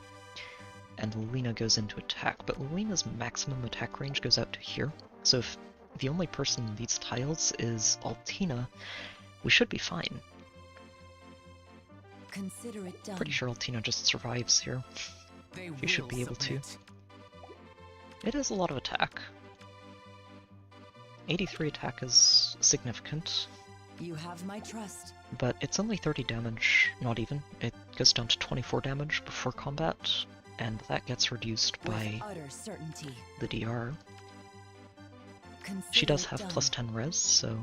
and Lina goes into attack, but Lina's maximum attack range goes out to here, so if the only person in these tiles is Altina, we should be fine. Consider it done. Pretty sure Altina just survives here. She should be able to. It is a lot of attack. 83 attack is significant. You have my trust. But it's only 30 damage, not even. It goes down to 24 damage before combat. and that gets reduced by utter certainty. the DR. She Consider does it have done. plus 10 res, so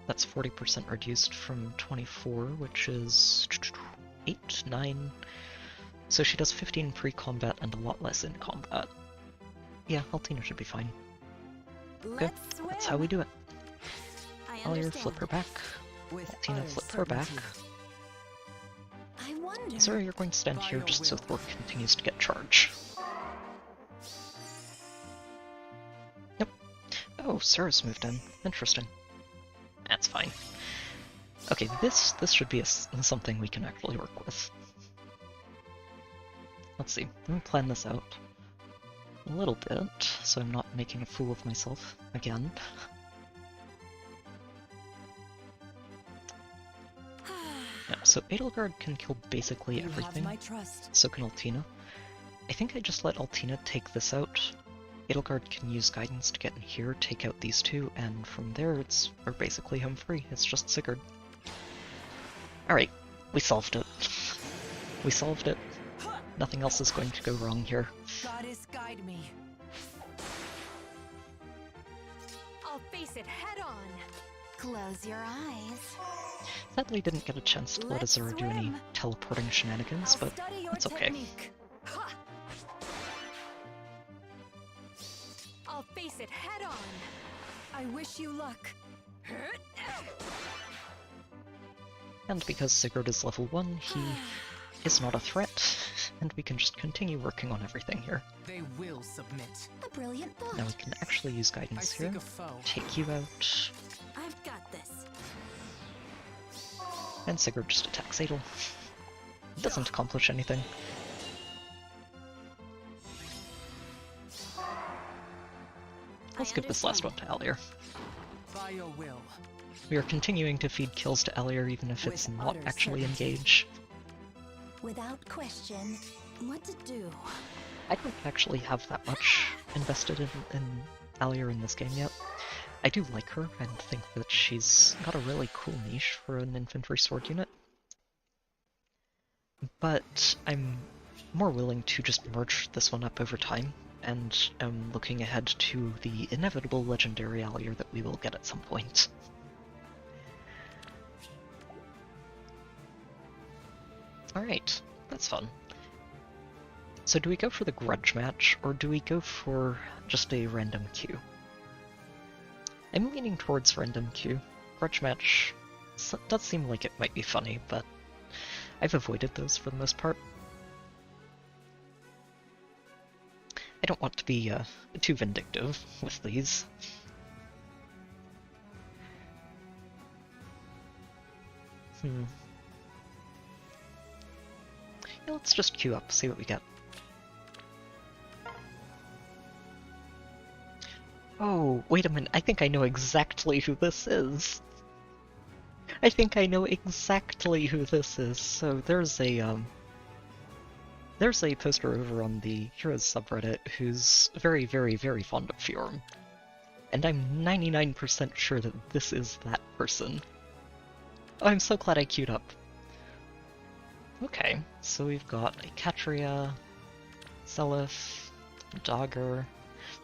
that's 40% reduced from 24, which is 8, 9. So she does 15 pre-combat and a lot less in combat. Yeah, Altina should be fine. Okay, Let's swim. that's how we do it. I Allier, understand. flip her back. With Altina, utter flip her back. certainty. I wonder. Zora, you're going to stand By here your just so will. Thor continues to get charge. Yep. Oh, Zura's moved in. Interesting. That's fine. Okay, this should be something we can actually work with. Let's see. Let me plan this out a little bit, so I'm not making a fool of myself again. Yeah, so Edelgard can kill basically You have everything. my trust. So can Altina. I think I just let Altina take this out. Edelgard can use guidance to get in here, take out these two, and from there we're basically home free. It's just Sigurd. Alright, we solved it. We solved it. Nothing else is going to go wrong here. Goddess, guide me. I'll face it head on. Close your eyes. Sadly didn't get a chance to let Let's Azura do any swim. teleporting shenanigans, I'll but study your it's okay. technique. Ha! I'll face it head on. I wish you luck. And because Sigurd is level 1, he is not a threat, and we can just continue working on everything here. They will submit. A brilliant thought. Now we can actually use I guidance seek here. a foe. Take you out, I've got this. and Sigurd just attacks Adel. Doesn't accomplish anything. Let's give this last one to Allier. By your will. We are continuing to feed kills to Allier even if it's With not utter actually certainty. engaged. Without question, what to do? I don't actually have that much invested in Allier in this game yet. I do like her and think that she's got a really cool niche for an infantry sword unit. But I'm more willing to just merge this one up over time, and am looking ahead to the inevitable legendary Allier that we will get at some point. Alright, that's fun. So do we go for the grudge match, or do we go for just a random queue? I'm leaning towards random queue. Grudge match does seem like it might be funny, but I've avoided those for the most part. I don't want to be too vindictive with these. Yeah, let's just queue up, see what we get. Oh, wait a minute, I think I know exactly who this is. I think I know exactly who this is. So there's a poster over on the Heroes subreddit who's very, very, very fond of Fjorm. And I'm 99% sure that this is that person. Oh, I'm so glad I queued up. Okay, so we've got a Katria, Seliph, Dogger.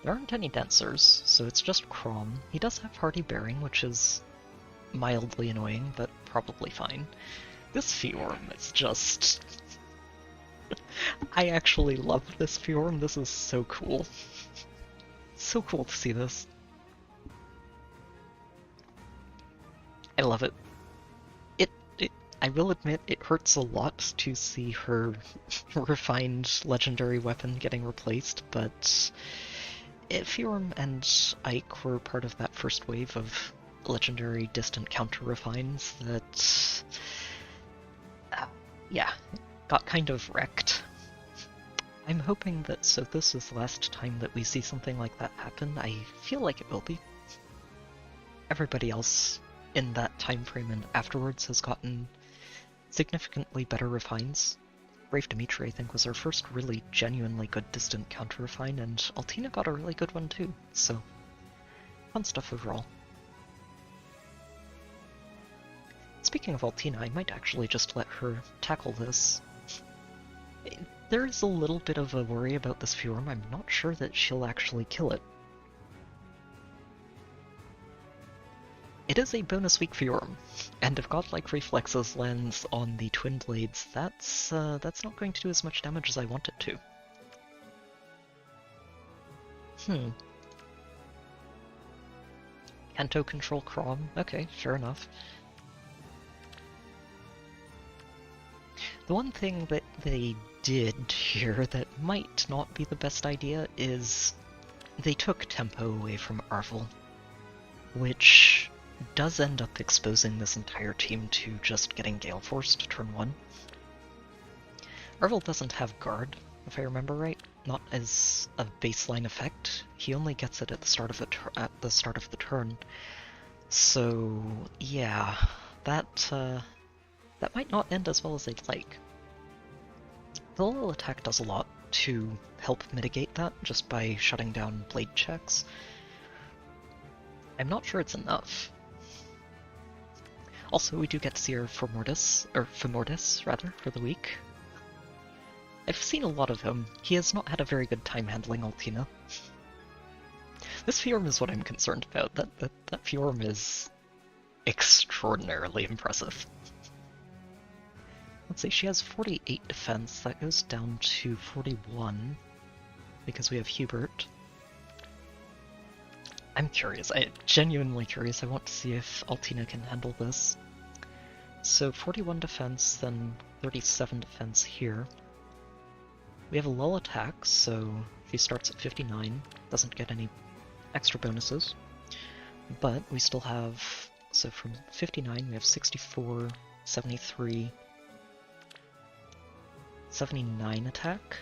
There aren't any dancers, so it's just Chrom. He does have Hardy Bearing, which is mildly annoying, but probably fine. This Fjorm is just... I actually love this Fjorm. This is so cool. So cool to see this. I love it. I will admit, it hurts a lot to see her refined legendary weapon getting replaced, but Fjorm and Ike were part of that first wave of legendary distant counter refines that, yeah, got kind of wrecked. I'm hoping that, so this is the last time that we see something like that happen. I feel like it will be. Everybody else in that time frame and afterwards has gotten significantly better refines. Brave Dimitri, I think, was our first really genuinely good distant counter refine, and Altina got a really good one too, so fun stuff overall. Speaking of Altina, I might actually just let her tackle this. There is a little bit of a worry about this Fjorm. I'm not sure that she'll actually kill it. It is a bonus weak Fjorm, and if Godlike Reflexes lands on the Twin Blades, that's not going to do as much damage as I want it to. Kanto control Crom? Okay, fair enough. The one thing that they did here that might not be the best idea is they took tempo away from Arvel, which does end up exposing this entire team to just getting Gale Forced turn 1. Arvel doesn't have Guard, if I remember right, not as a baseline effect. He only gets it at the start of the turn. So yeah, that might not end as well as they'd like. The little attack does a lot to help mitigate that just by shutting down blade checks. I'm not sure it's enough. Also, we do get to see her for Femordis, rather, for the week. I've seen a lot of him. He has not had a very good time handling Altina. This Fjorm is what I'm concerned about. That Fjorm is extraordinarily impressive. Let's see, she has 48 defense. That goes down to 41 because we have Hubert. I'm curious. I'm genuinely curious. I want to see if Altina can handle this. So 41 defense, then 37 defense here. We have a lull attack, so if he starts at 59, doesn't get any extra bonuses. But we still have, so from 59 we have 64, 73, 79 attack.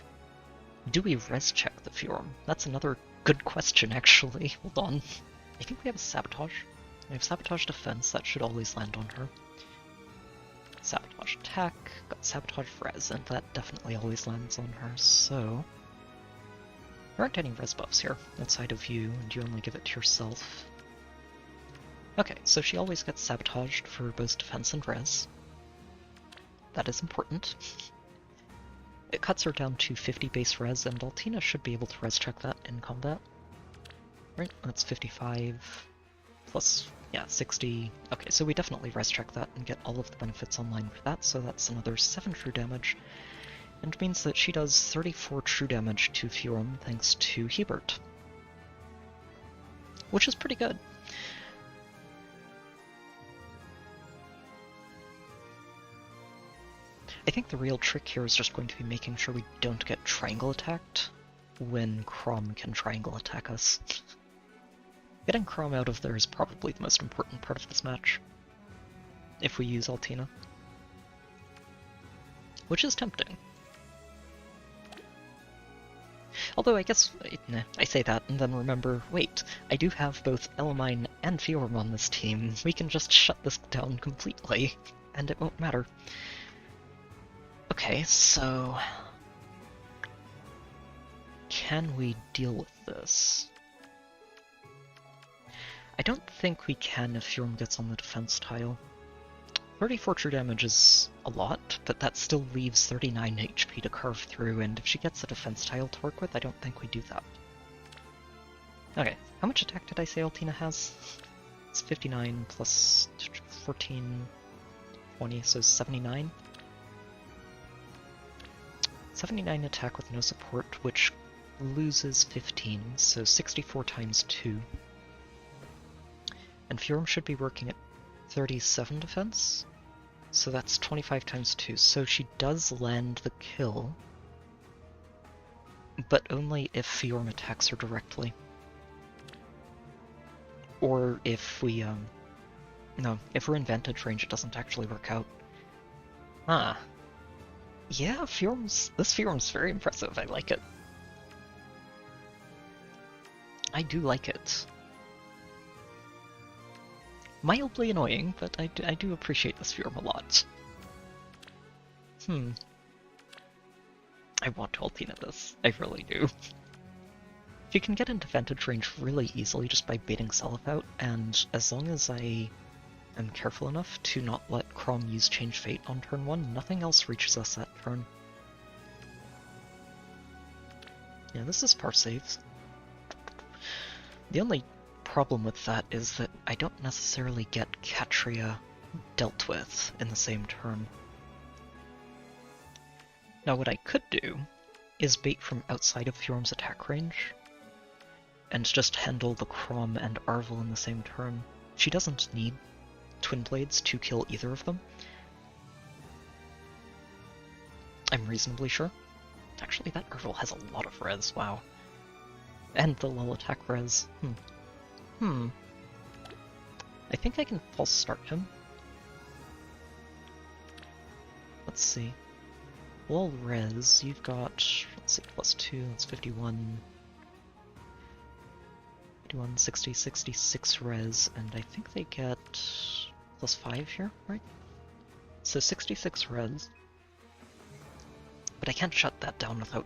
Do we res check the Fjorm? That's another good question, actually. Hold on. I think we have a Sabotage. We have Sabotage defense, that should always land on her. Sabotage attack, got Sabotage res, and that definitely always lands on her, so... There aren't any res buffs here, outside of you, and you only give it to yourself. Okay, so she always gets sabotaged for both defense and res. That is important. It cuts her down to 50 base res, and Altina should be able to res check that in combat. Right, that's 55 plus, yeah, 60. Okay, so we definitely res check that and get all of the benefits online for that, so that's another 7 true damage, and means that she does 34 true damage to Fjorm thanks to Hubert. Which is pretty good. I think the real trick here is just going to be making sure we don't get triangle attacked when Crom can triangle attack us. Getting Crom out of there is probably the most important part of this match, if we use Altina. Which is tempting. Although I guess, I say that and then remember, wait, I do have both Elamine and Fjorm on this team. We can just shut this down completely, and it won't matter. Okay, so... can we deal with this? I don't think we can if Fjorm gets on the defense tile. 34 true damage is a lot, but that still leaves 39 HP to carve through, and if she gets a defense tile to work with, I don't think we do that. Okay, how much attack did I say Altina has? It's 59 plus 14, 20, so 79. 79 attack with no support, which loses 15, so 64 times 2. And Fjorm should be working at 37 defense, so that's 25 times 2, so she does land the kill, but only if Fjorm attacks her directly. Or if we, no, if we're in vantage range it doesn't actually work out. Ah. Yeah, this Fjorm's very impressive, I like it. I do like it. Mildly annoying, but I do appreciate this Fjorm a lot. I want to Altina this, I really do. You can get into vantage range really easily just by baiting Seliph out, and as long as I am careful enough to not let Crom use Change Fate on turn 1, nothing else reaches us that turn. Yeah, this is par saves. The only problem with that is that I don't necessarily get Catria dealt with in the same turn. Now what I could do is bait from outside of Fjorm's attack range, and just handle the Crom and Arvel in the same turn. She doesn't need Twin Blades to kill either of them. I'm reasonably sure. Actually, that Arvel has a lot of res, wow. And the lull attack res. I think I can false start him. Let's see. Lull res, you've got, let's see, +2, that's 51. 51, 60, 66 res, and I think they get +5 here, right? So 66 res. But I can't shut that down without...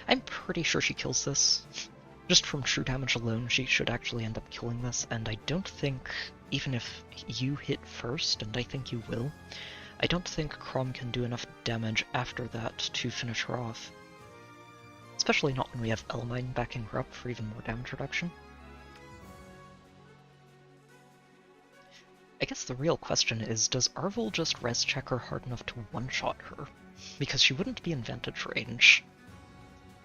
I'm pretty sure she kills this. Just from true damage alone, she should actually end up killing this, and I don't think, even if you hit first, and I think you will, I don't think Crom can do enough damage after that to finish her off. Especially not when we have Elmine backing her up for even more damage reduction. I guess the real question is, does Arvel just res check her hard enough to one-shot her? Because she wouldn't be in vantage range.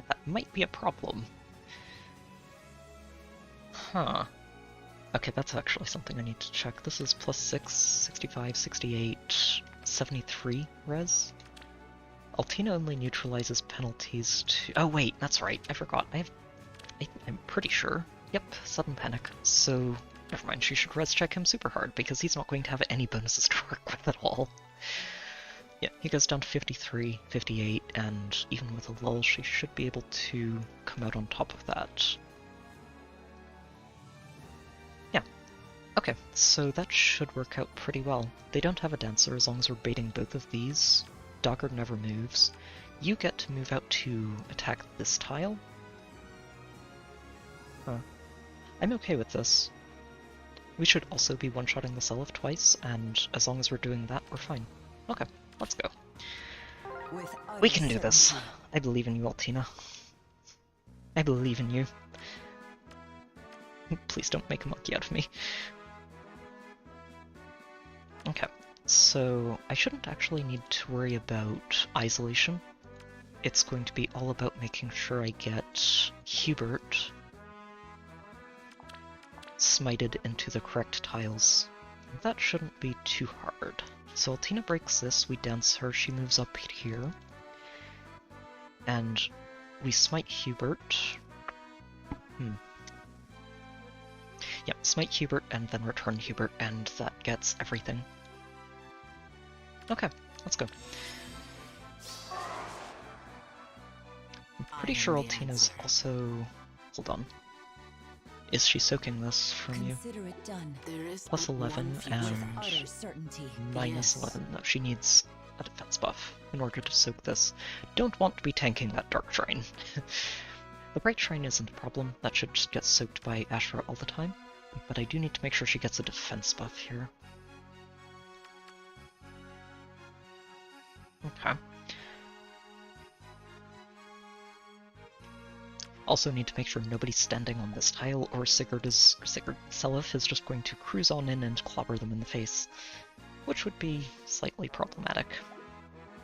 That might be a problem. Huh. Okay, that's actually something I need to check. This is +6, 65, 68, 73 res. Altina only neutralizes penalties to... Oh wait, that's right, I forgot. I'm pretty sure. Yep, sudden panic. So, never mind, she should res check him super hard, because he's not going to have any bonuses to work with at all. Yeah, he goes down to 53, 58, and even with a lull, she should be able to come out on top of that. Yeah. Okay, so that should work out pretty well. They don't have a dancer as long as we're baiting both of these. Dogger never moves. You get to move out to attack this tile. Huh. I'm okay with this. We should also be one-shotting the Seliph twice, and as long as we're doing that, we're fine. Okay, let's go. We can do this. I believe in you, Altina. I believe in you. Please don't make a monkey out of me. Okay. So, I shouldn't actually need to worry about isolation. It's going to be all about making sure I get Hubert smited into the correct tiles. That shouldn't be too hard. So Altina breaks this, we dance her, she moves up here. And we smite Hubert. Yeah, smite Hubert and then return Hubert, and that gets everything. Okay, let's go. I'm pretty sure Altina's also... Hold on. Is she soaking this from you? Consider it done. Plus 11 and minus 11. No, she needs a defense buff in order to soak this. Don't want to be tanking that Dark Shrine. The Bright Shrine isn't a problem. That should just get soaked by Ashra all the time. But I do need to make sure she gets a defense buff here. Okay. Also need to make sure nobody's standing on this tile, or Seliph is just going to cruise on in and clobber them in the face, which would be slightly problematic.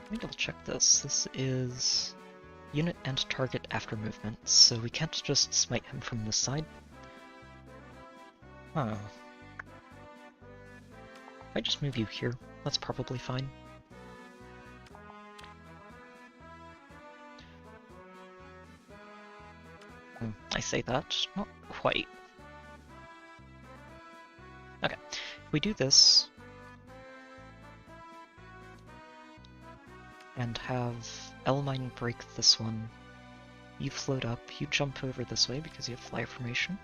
Let me double check this. This is unit and target after movement, so we can't just smite him from this side. Huh. If I just move you here, that's probably fine. I say that, not quite. Okay, if we do this, and have Elmine break this one, you float up, you jump over this way because you have fly formation,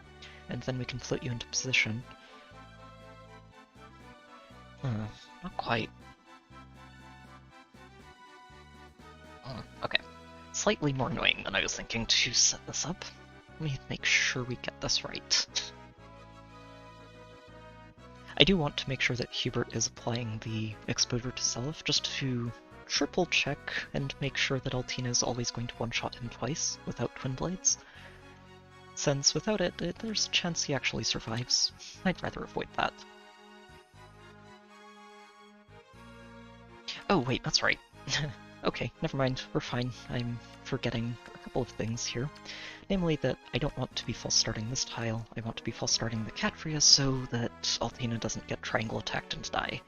and then we can float you into position. Not quite. Okay. Slightly more annoying than I was thinking to set this up. Let me make sure we get this right. I do want to make sure that Hubert is applying the exposure to Seliph, just to triple check and make sure that Altina is always going to one-shot him twice without Twin Blades. Since without it, there's a chance he actually survives. I'd rather avoid that. Oh wait, that's right. Okay, never mind, we're fine. I'm forgetting a couple of things here. Namely that I don't want to be false starting this tile, I want to be false starting the Catria so that Altina doesn't get triangle attacked and die.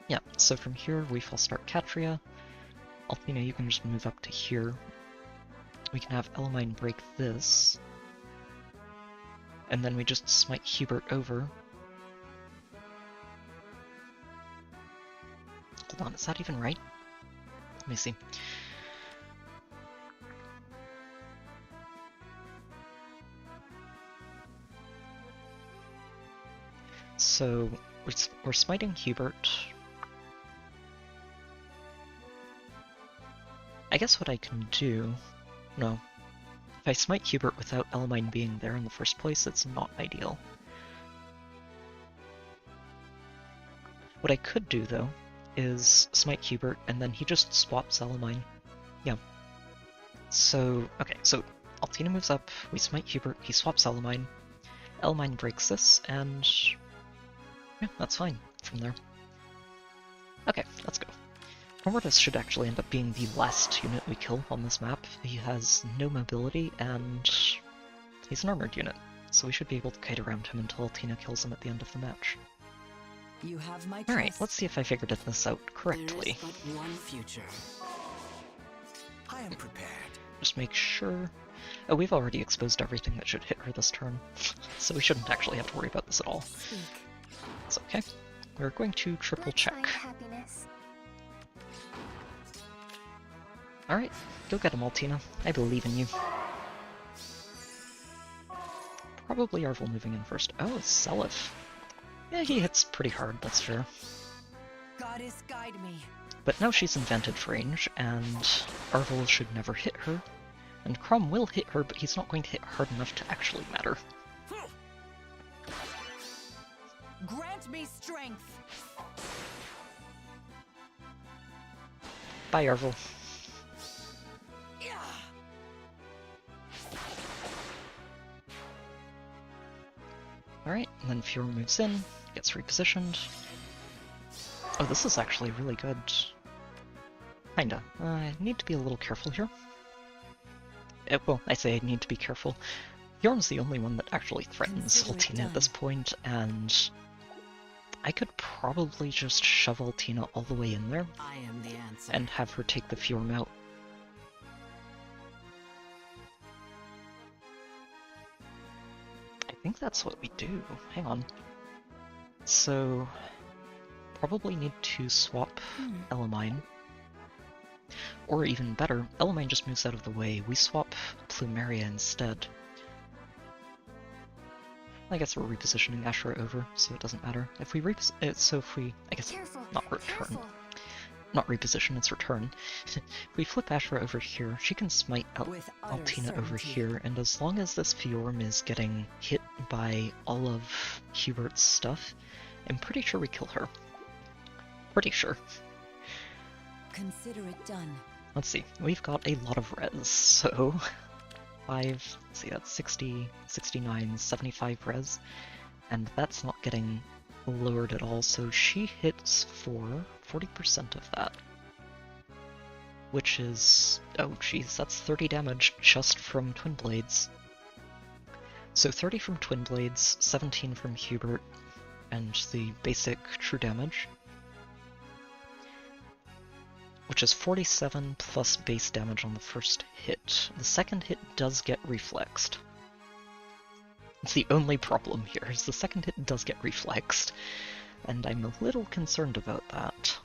Yeah, so from here we false start Catria. Altina, you can just move up to here. We can have Elamine break this. And then we just smite Hubert over. Hold on, is that even right? Let me see. So, we're smiting Hubert. I guess what I can do... No. If I smite Hubert without Elamine being there in the first place, it's not ideal. What I could do, though, is smite Hubert, and then he just swaps Elamine. Yeah. So, okay, so Altina moves up, we smite Hubert, he swaps Elamine. Elamine breaks this, and... yeah, that's fine from there. Okay, let's go. Mortis should actually end up being the last unit we kill on this map. He has no mobility, and he's an armored unit, so we should be able to kite around him until Altina kills him at the end of the match. You have my Alright, trust. let's see if I figured this out correctly. There is but one future. I am prepared. Just make sure... Oh, we've already exposed everything that should hit her this turn, so we shouldn't actually have to worry about this at all. Speak. It's okay. We're going to triple Let's check. find happiness. Alright, go get him, Altina. I believe in you. Probably Arvel moving in first. Oh, Seliph. Yeah, he hits pretty hard, that's fair. Goddess, guide me. But now she's in vantage range, and Arvel should never hit her. And Crom will hit her, but he's not going to hit hard enough to actually matter. Grant me strength. Bye, Arvel. Yeah. Alright, and then Fiora moves in, gets repositioned. Oh, this is actually really good. Kinda. I need to be a little careful here. Well, I say I need to be careful. Fiora's the only one that actually threatens Consider it Altina at this done. point, and I could probably just shove Altina all the way in there I am the answer. and have her take the Fiora out. I think that's what we do. Hang on. So, probably need to swap Elamine. Or even better, Elamine just moves out of the way. We swap Plumeria instead. I guess we're repositioning Ashura over, so it doesn't matter. If we I guess Careful. not return. Careful. Not reposition, it's return. If we flip Ashura over here, she can smite With utter Altina over certainty. here, and as long as this Fiorm is getting hit by all of Hubert's stuff, I'm pretty sure we kill her. Pretty sure. Consider it done. Let's see, we've got a lot of res, so 5, let's see, that's 60, 69, 75 res, and that's not getting lowered at all, so she hits for 40% of that. Which is, oh geez, that's 30 damage just from Twin Blades. So 30 from Twin Blades, 17 from Hubert, and the basic true damage. Which is 47 plus base damage on the first hit. The second hit does get reflexed. It's the only problem here, is the second hit does get reflexed, and I'm a little concerned about that.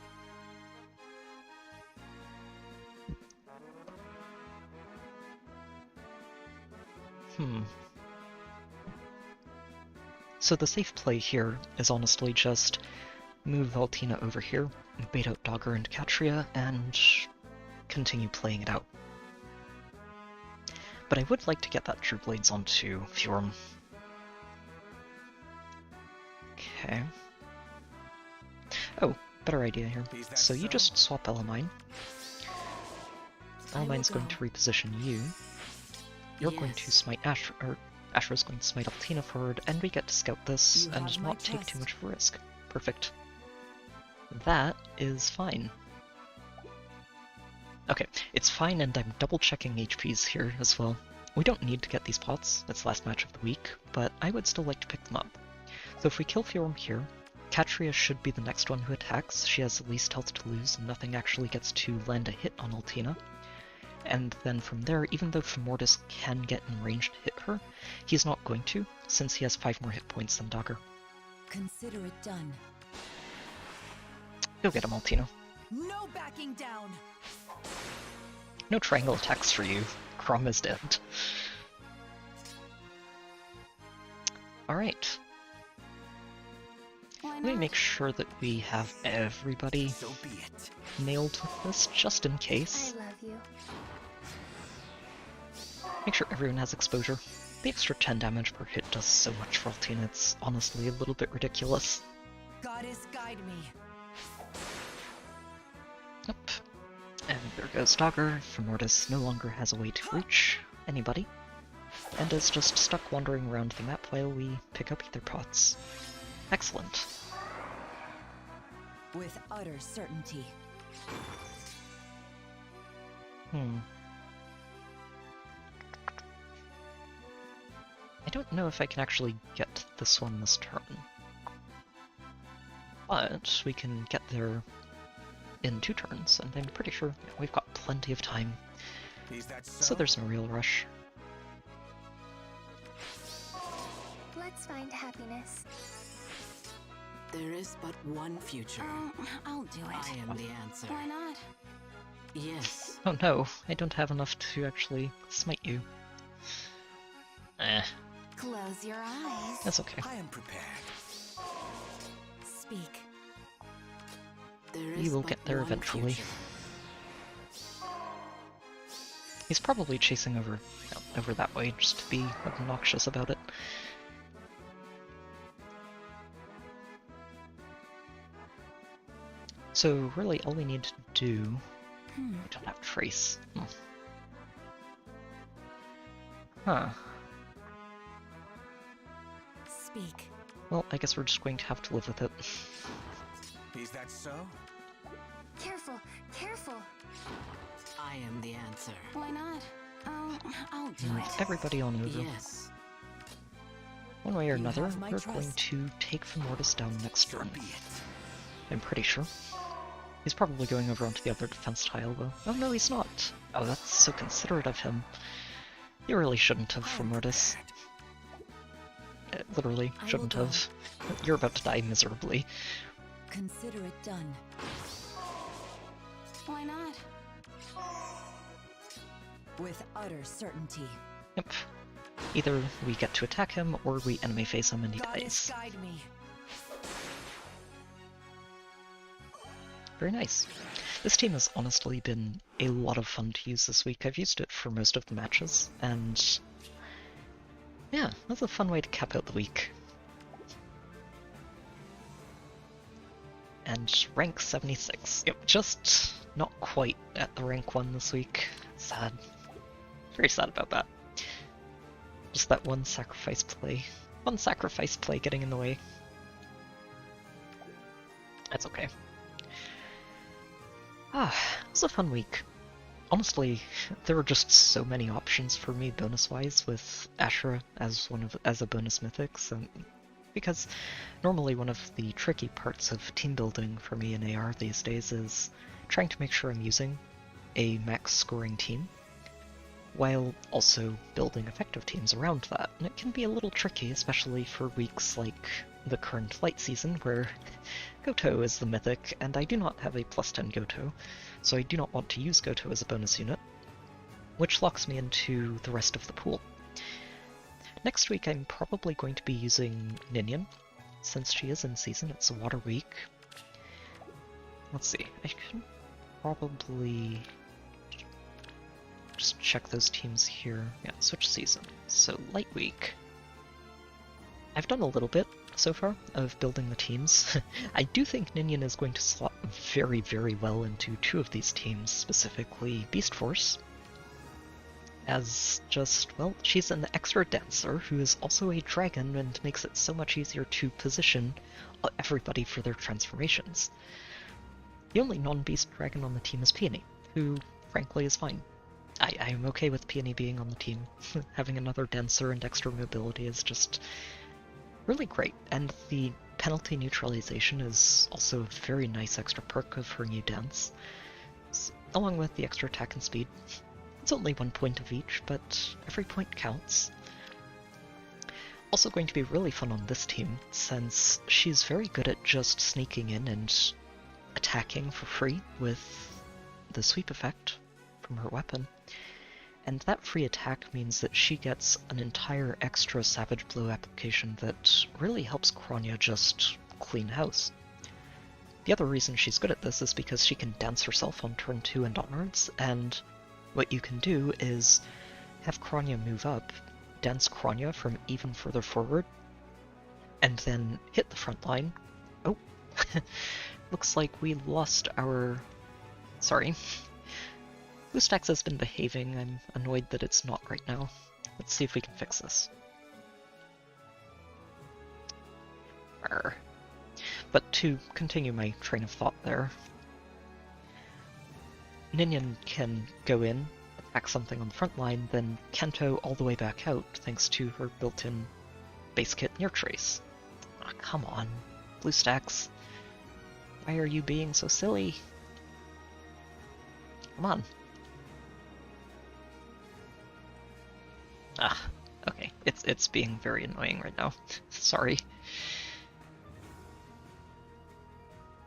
So the safe play here is honestly just move Altina over here, bait out Dogger and Catria, and continue playing it out. But I would like to get that True Blades onto Fjorm. Okay. Oh, better idea here. Is that So you so? just swap Elamine. I will Elamine's going go. to reposition you. You're going to Yes. smite Asher, or Asher's going to smite Altina forward, and we get to scout this You and have my not take too trust. much of a risk. Perfect. That is fine. Okay, it's fine, and I'm double checking HPs here as well. We don't need to get these pots, it's last match of the week, but I would still like to pick them up. So if we kill Fiorum here, Katria should be the next one who attacks. She has the least health to lose, and nothing actually gets to land a hit on Altina. And then from there, even though Femordis can get in range to hit her, he's not going to, since he has 5 more hit points than Dagger. Consider it done. Go get him, Altina. No backing down. No triangle attacks for you. Crom is dead. Alright, Why let me not? make sure that we have everybody So be it. nailed with this, just in case. I love you. Make sure everyone has exposure. The extra 10 damage per hit does so much for Altina, it's honestly a little bit ridiculous. Goddess, guide me. Yep. And there goes Dagger. Femordis no longer has a way to reach anybody, and is just stuck wandering around the map while we pick up ether pots. Excellent. With utter certainty. I don't know if I can actually get this one this turn. But we can get there in 2 turns, and I'm pretty sure we've got plenty of time. Is that so? So there's no real rush. Let's find happiness. There is but one future. I'll do it. I am the answer. Why not? Yes. Oh no, I don't have enough to actually smite you. Eh, Close your eyes. that's okay. I am prepared. Speak. There You is will but get there one eventually. future. He's probably chasing over that way just to be obnoxious about it. So really all we need to do... We don't have Trace. Huh. Speak. Well, I guess we're just going to have to live with it. Is that so? Careful, careful. I am the answer. Why not? I'll do And it. everybody on over. Yes. One way or You another, have my we're going trust. to take Femordis down next So turn. be it. I'm pretty sure. He's probably going over onto the other defense tile, though. Oh no, he's not! Oh, that's so considerate of him. You really shouldn't have, I am Femordis. prepared. Literally, I will shouldn't go. have. You're about to die miserably. Consider it done. Why not? With utter certainty. Yep. Either we get to attack him, or we enemy phase him and he Goddess, dies. guide me. Very nice. This team has honestly been a lot of fun to use this week. I've used it for most of the matches, and yeah, that's a fun way to cap out the week. And rank 76. Yep, just not quite at the rank 1 this week. Sad. Very sad about that. Just that one sacrifice play. One sacrifice play getting in the way. That's okay. Ah, it was a fun week. Honestly, there were just so many options for me bonus-wise with Ashura as a bonus mythic, so because normally one of the tricky parts of team building for me in AR these days is trying to make sure I'm using a max scoring team, while also building effective teams around that. And it can be a little tricky, especially for weeks like the current light season, where Goto is the mythic, and I do not have a +10 Goto, so I do not want to use Goto as a bonus unit, which locks me into the rest of the pool. Next week I'm probably going to be using Ninian, since she is in season, it's a water week. Let's see, I can probably just check those teams here. Yeah, switch season. So light week. I've done a little bit, so far of building the teams. I do think Ninian is going to slot very, very well into two of these teams, specifically Beast Force, as just, well, she's an extra dancer who is also a dragon and makes it so much easier to position everybody for their transformations. The only non-beast dragon on the team is Peony, who frankly is fine. I'm okay with Peony being on the team. Having another dancer and extra mobility is just really great, and the penalty neutralization is also a very nice extra perk of her new dance, along with the extra attack and speed. It's only 1 point of each, but every point counts. Also going to be really fun on this team, since she's very good at just sneaking in and attacking for free with the sweep effect from her weapon. And that free attack means that she gets an entire extra Savage Blow application that really helps Kronya just clean house. The other reason she's good at this is because she can dance herself on turn 2 and onwards, and what you can do is have Kronya move up, dance Kronya from even further forward, and then hit the front line. Oh, looks like we lost our... Sorry. BlueStacks has been behaving. I'm annoyed that it's not right now. Let's see if we can fix this. Arr. But to continue my train of thought there, Ninian can go in, attack something on the front line, then Kento all the way back out thanks to her built-in base kit near trace. Oh, come on, BlueStacks. Why are you being so silly? Come on. Ah, okay. It's being very annoying right now. Sorry.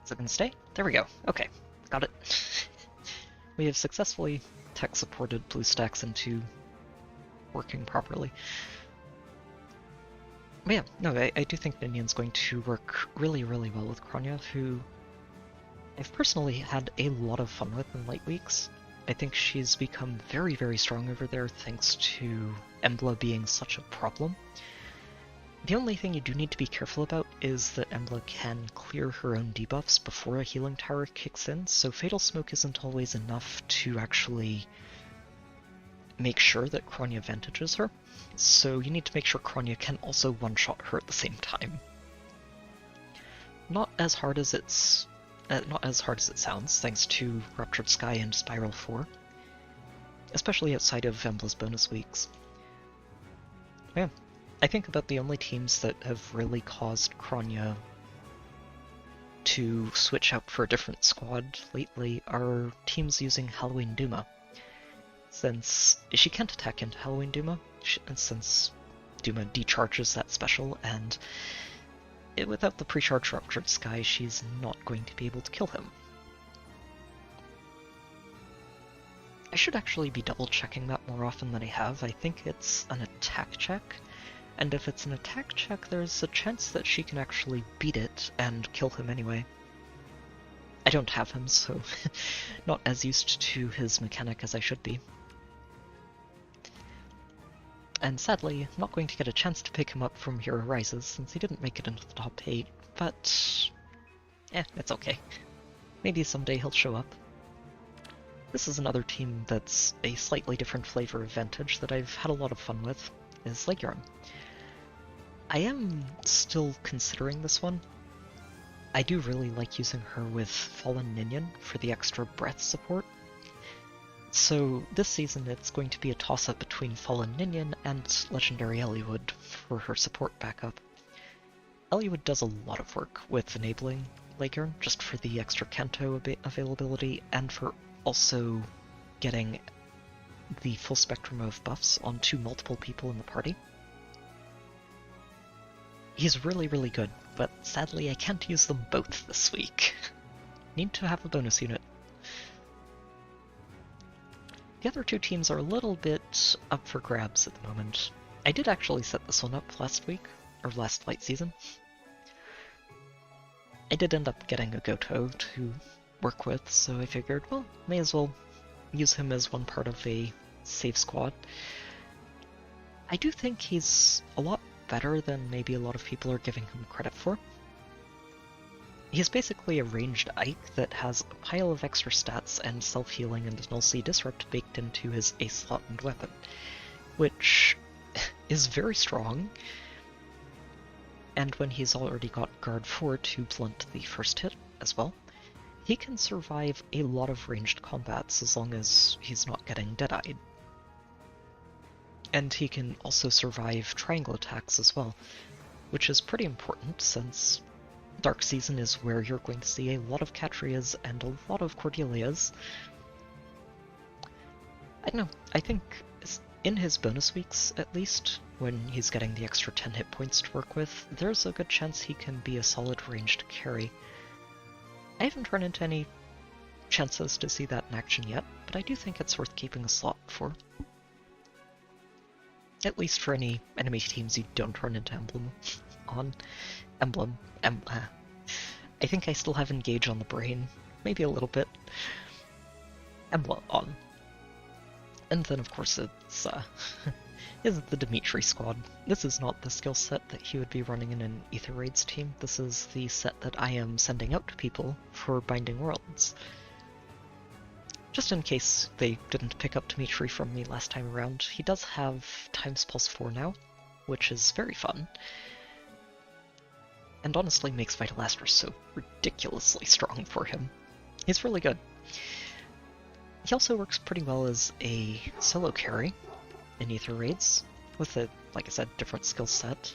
Is it gonna stay? There we go. Okay, got it. We have successfully tech supported BlueStacks into working properly. But yeah, no, I do think Ninian's going to work really, really well with Kronya, who I've personally had a lot of fun with in late weeks. I think she's become very, very strong over there thanks to Embla being such a problem. The only thing you do need to be careful about is that Embla can clear her own debuffs before a healing tower kicks in, so Fatal Smoke isn't always enough to actually make sure that Kronya vantages her. So you need to make sure Kronya can also one-shot her at the same time. Not as hard as it sounds, thanks to Ruptured Sky and Spiral 4, especially outside of Embla's bonus weeks. Yeah, I think about the only teams that have really caused Kronya to switch out for a different squad lately are teams using Halloween Duma. Since she can't attack into Halloween Duma, and since Duma decharges that special, and without the pre-charged Ruptured Sky, she's not going to be able to kill him. I should actually be double-checking that more often than I have. I think it's an attack check, and if it's an attack check, there's a chance that she can actually beat it and kill him anyway. I don't have him, so not as used to his mechanic as I should be. And sadly, I'm not going to get a chance to pick him up from Hero Rises, since he didn't make it into the top 8, but it's okay. Maybe someday he'll show up. This is another team that's a slightly different flavor of Vantage that I've had a lot of fun with, is Legurum. I am still considering this one. I do really like using her with Fallen Ninian for the extra breath support. So this season it's going to be a toss-up between Fallen Ninian and Legendary Eliwood for her support backup. Eliwood does a lot of work with enabling Legurum, just for the extra Kanto availability, and for also getting the full spectrum of buffs onto multiple people in the party. He's really, really good, but sadly I can't use them both this week. Need to have a bonus unit. The other two teams are a little bit up for grabs at the moment. I did actually set this one up last week, or last light season. I did end up getting a Goto to work with, so I figured, well, may as well use him as one part of a save squad. I do think he's a lot better than maybe a lot of people are giving him credit for. He's basically a ranged Ike that has a pile of extra stats and self-healing and Null Sea Disrupt baked into his A-slot and weapon, which is very strong, and when he's already got Guard 4 to blunt the first hit as well, he can survive a lot of ranged combats as long as he's not getting dead-eyed. And he can also survive triangle attacks as well, which is pretty important since Dark Season is where you're going to see a lot of Catrias and a lot of Cordelias. I don't know, I think in his bonus weeks, at least, when he's getting the extra 10 hit points to work with, there's a good chance he can be a solid ranged carry. I haven't run into any chances to see that in action yet, but I do think it's worth keeping a slot for. At least for any enemy teams you don't run into Emblem on. I think I still have Engage on the brain. Maybe a little bit. Emblem on. And then of course it's is the Dimitri squad. This is not the skill set that he would be running in an Aether Raids team. This is the set that I am sending out to people for Binding Worlds. Just in case they didn't pick up Dimitri from me last time around, he does have Times Plus 4 now, which is very fun. And honestly makes Vital Aster so ridiculously strong for him. He's really good. He also works pretty well as a solo carry in Aether Raids, with a, like I said, different skill set.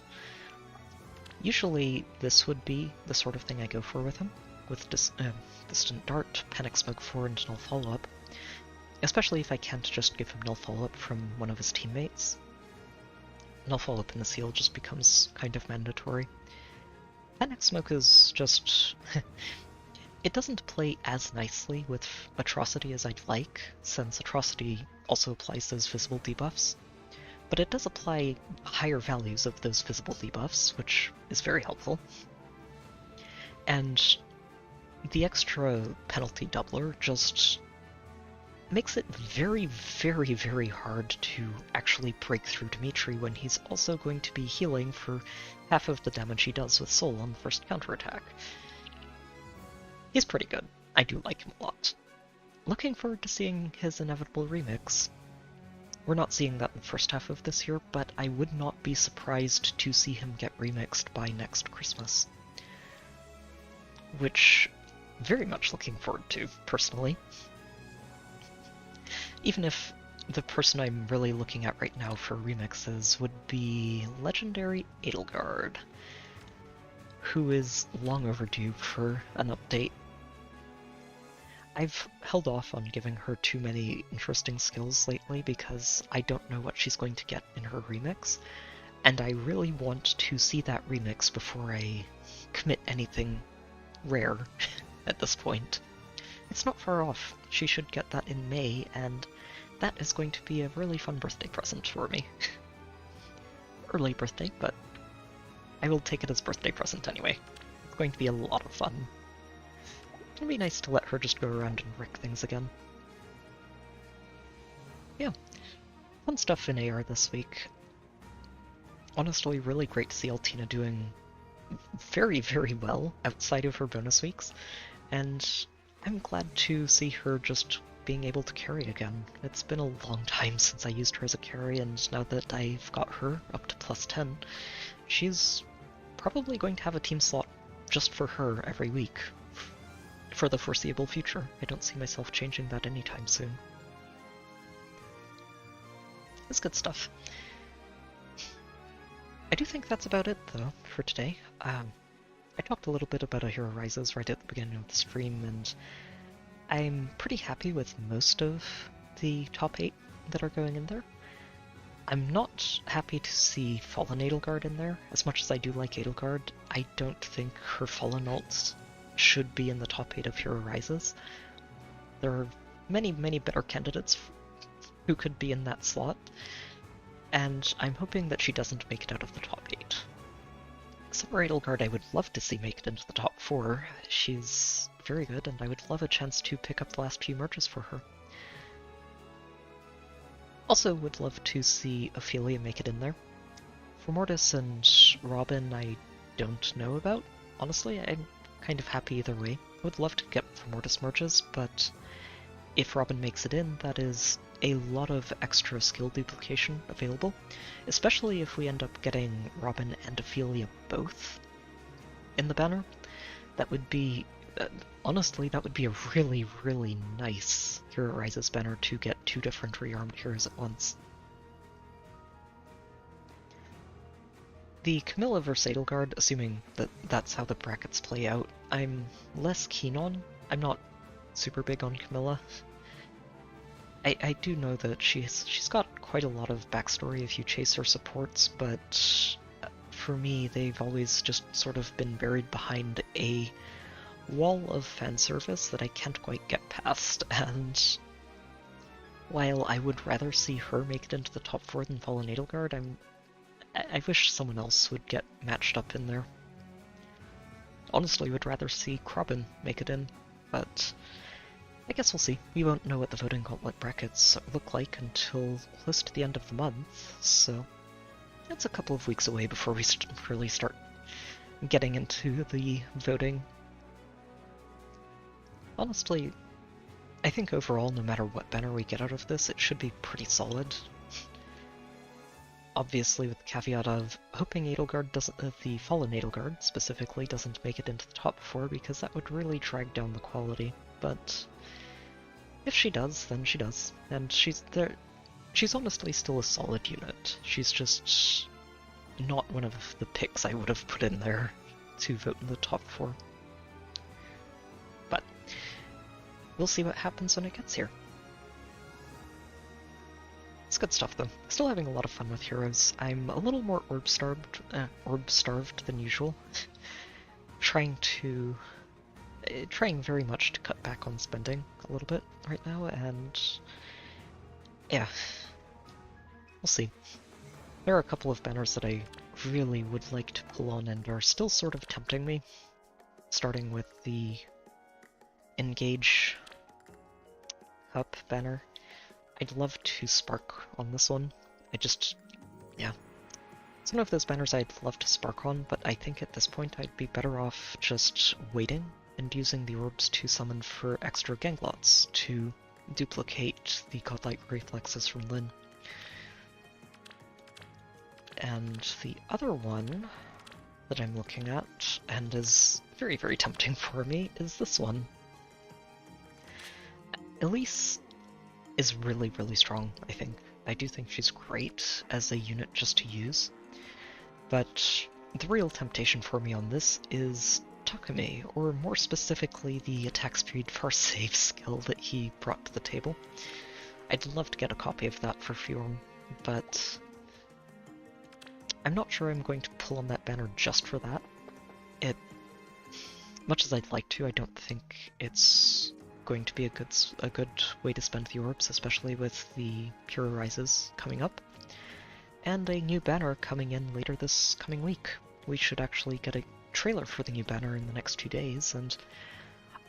Usually this would be the sort of thing I go for with him, with Distant Dart, Panic Smoke 4, and Null Follow-Up, especially if I can't just give him Null Follow-Up from one of his teammates. Null Follow-Up in the seal just becomes kind of mandatory. Panic Smoke is just... it doesn't play as nicely with Atrocity as I'd like, since Atrocity also applies those visible debuffs, but it does apply higher values of those visible debuffs, which is very helpful. And the extra penalty doubler just makes it very, very, very hard to actually break through Dimitri when he's also going to be healing for half of the damage he does with Soul on the first counterattack. He's pretty good. I do like him a lot. Looking forward to seeing his inevitable remix. We're not seeing that in the first half of this year, but I would not be surprised to see him get remixed by next Christmas. Which, very much looking forward to, personally. Even if the person I'm really looking at right now for remixes would be Legendary Edelgard, who is long overdue for an update. I've held off on giving her too many interesting skills lately because I don't know what she's going to get in her remix, and I really want to see that remix before I commit anything rare at this point. It's not far off. She should get that in May, and that is going to be a really fun birthday present for me. Early birthday, but I will take it as birthday present anyway. It's going to be a lot of fun. It'll be nice to let her just go around and wreck things again. Yeah, fun stuff in AR this week. Honestly, really great to see Altina doing very, very well outside of her bonus weeks, and I'm glad to see her just being able to carry again. It's been a long time since I used her as a carry, and now that I've got her up to plus 10, she's probably going to have a team slot just for her every week for the foreseeable future. I don't see myself changing that anytime soon. It's good stuff. I do think that's about it, though, for today. I talked a little bit about A Hero Rises right at the beginning of the stream, and I'm pretty happy with most of the top 8 that are going in there. I'm not happy to see Fallen Edelgard in there. As much as I do like Edelgard, I don't think her Fallen ult should be in the top 8 of Hero Rises. There are many, many better candidates who could be in that slot, and I'm hoping that she doesn't make it out of the top 8. Summer Edelgard I would love to see make it into the top 4. She's very good, and I would love a chance to pick up the last few merges for her. Also would love to see Ophelia make it in there Mortis and Robin I don't know about. Honestly, I'm kind of happy either way. I would love to get Mortis merges, but if Robin makes it in, that is a lot of extra skill duplication available, especially if we end up getting Robin and Ophelia both in the banner. That would be, honestly, that would be a really, really nice Hero Rises banner to get two different rearmed heroes at once. The Camilla vs Edelgard, assuming that that's how the brackets play out, I'm less keen on. I'm not super big on Camilla. I do know that she's got quite a lot of backstory if you chase her supports, but for me, they've always just sort of been buried behind a wall of fan service that I can't quite get past, and while I would rather see her make it into the top 4 than Fallen Edelgard, I wish someone else would get matched up in there. Honestly, I would rather see Krobin make it in, but I guess we'll see. We won't know what the voting gauntlet brackets look like until close to the end of the month, so that's a couple of weeks away before we really start getting into the voting. Honestly, I think overall, no matter what banner we get out of this, it should be pretty solid. Obviously, with the caveat of hoping Edelgard doesn't, the Fallen Edelgard specifically, doesn't make it into the top 4, because that would really drag down the quality. But if she does, then she does, and she's there. She's honestly still a solid unit. She's just not one of the picks I would have put in there to vote in the top 4. But we'll see what happens when it gets here. It's good stuff though. Still having a lot of fun with heroes. I'm a little more orb starved than usual. Trying very much to cut back on spending a little bit right now, and yeah, we'll see. There are a couple of banners that I really would like to pull on and are still sort of tempting me, starting with the Engage Cup banner. I'd love to spark on this one. Yeah. It's one of those banners I'd love to spark on, but I think at this point I'd be better off just waiting and using the orbs to summon for extra Ganglots to duplicate the Godlike Reflexes from Lyn. And the other one that I'm looking at, and is very, very tempting for me, is this one. Elise is really, really strong, I think. I do think she's great as a unit just to use, but the real temptation for me on this is Takumi, or more specifically the attack speed for save skill that he brought to the table. I'd love to get a copy of that for Fjorm, but I'm not sure I'm going to pull on that banner just for that. Much as I'd like to, I don't think it's going to be a good way to spend the orbs, especially with the Hero Rises coming up, and a new banner coming in later this coming week. We should actually get a trailer for the new banner in the next 2 days, and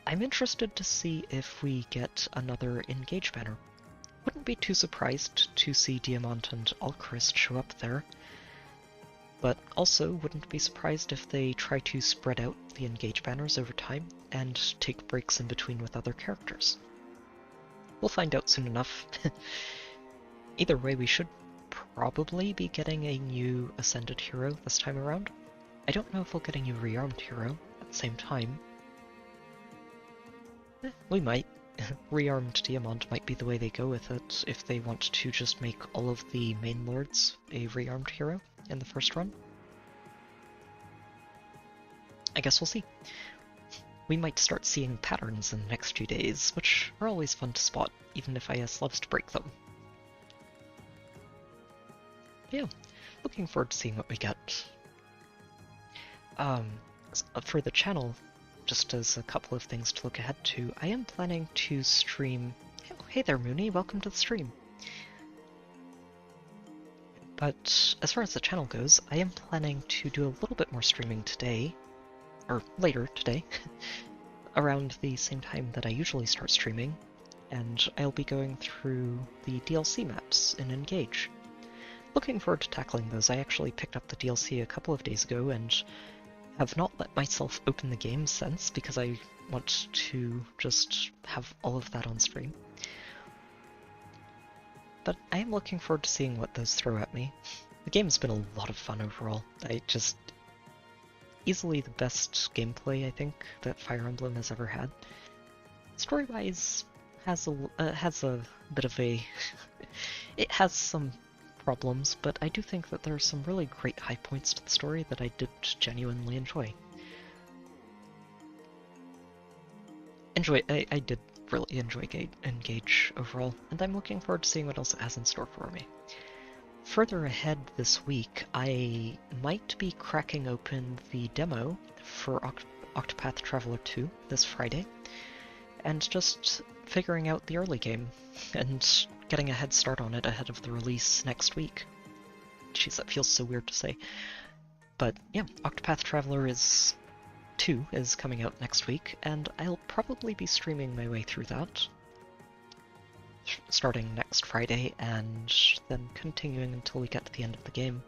I'm interested to see if we get another Engage banner. Wouldn't be too surprised to see Diamant and Alchrist show up there, but also wouldn't be surprised if they try to spread out the Engage banners over time and take breaks in between with other characters. We'll find out soon enough. Either way, we should probably be getting a new Ascended hero this time around. I don't know if we'll get a new Rearmed hero at the same time. We might. Rearmed Diamant might be the way they go with it, if they want to just make all of the main lords a Rearmed hero in the first run. I guess we'll see. We might start seeing patterns in the next few days, which are always fun to spot, even if IS loves to break them. Yeah, looking forward to seeing what we get. For the channel, just as a couple of things to look ahead to, I am planning to stream... Hey there, Mooney, welcome to the stream. But as far as the channel goes, I am planning to do a little bit more streaming today, or later today, around the same time that I usually start streaming, and I'll be going through the DLC maps in Engage. looking forward to tackling those. I actually picked up the DLC a couple of days ago and have not let myself open the game since because I want to just have all of that on stream. But I am looking forward to seeing what those throw at me. The game's been a lot of fun overall. Easily the best gameplay, I think, that Fire Emblem has ever had. Story-wise, has a bit of a... it has some problems, but I do think that there are some really great high points to the story that I did genuinely enjoy. I did really enjoy Engage overall, and I'm looking forward to seeing what else it has in store for me. Further ahead this week, I might be cracking open the demo for Octopath Traveler 2 this Friday, and just figuring out the early game, and getting a head start on it ahead of the release next week. Jeez, that feels so weird to say. But yeah, Octopath Traveler 2 is coming out next week, and I'll probably be streaming my way through that, starting next Friday, and then continuing until we get to the end of the game.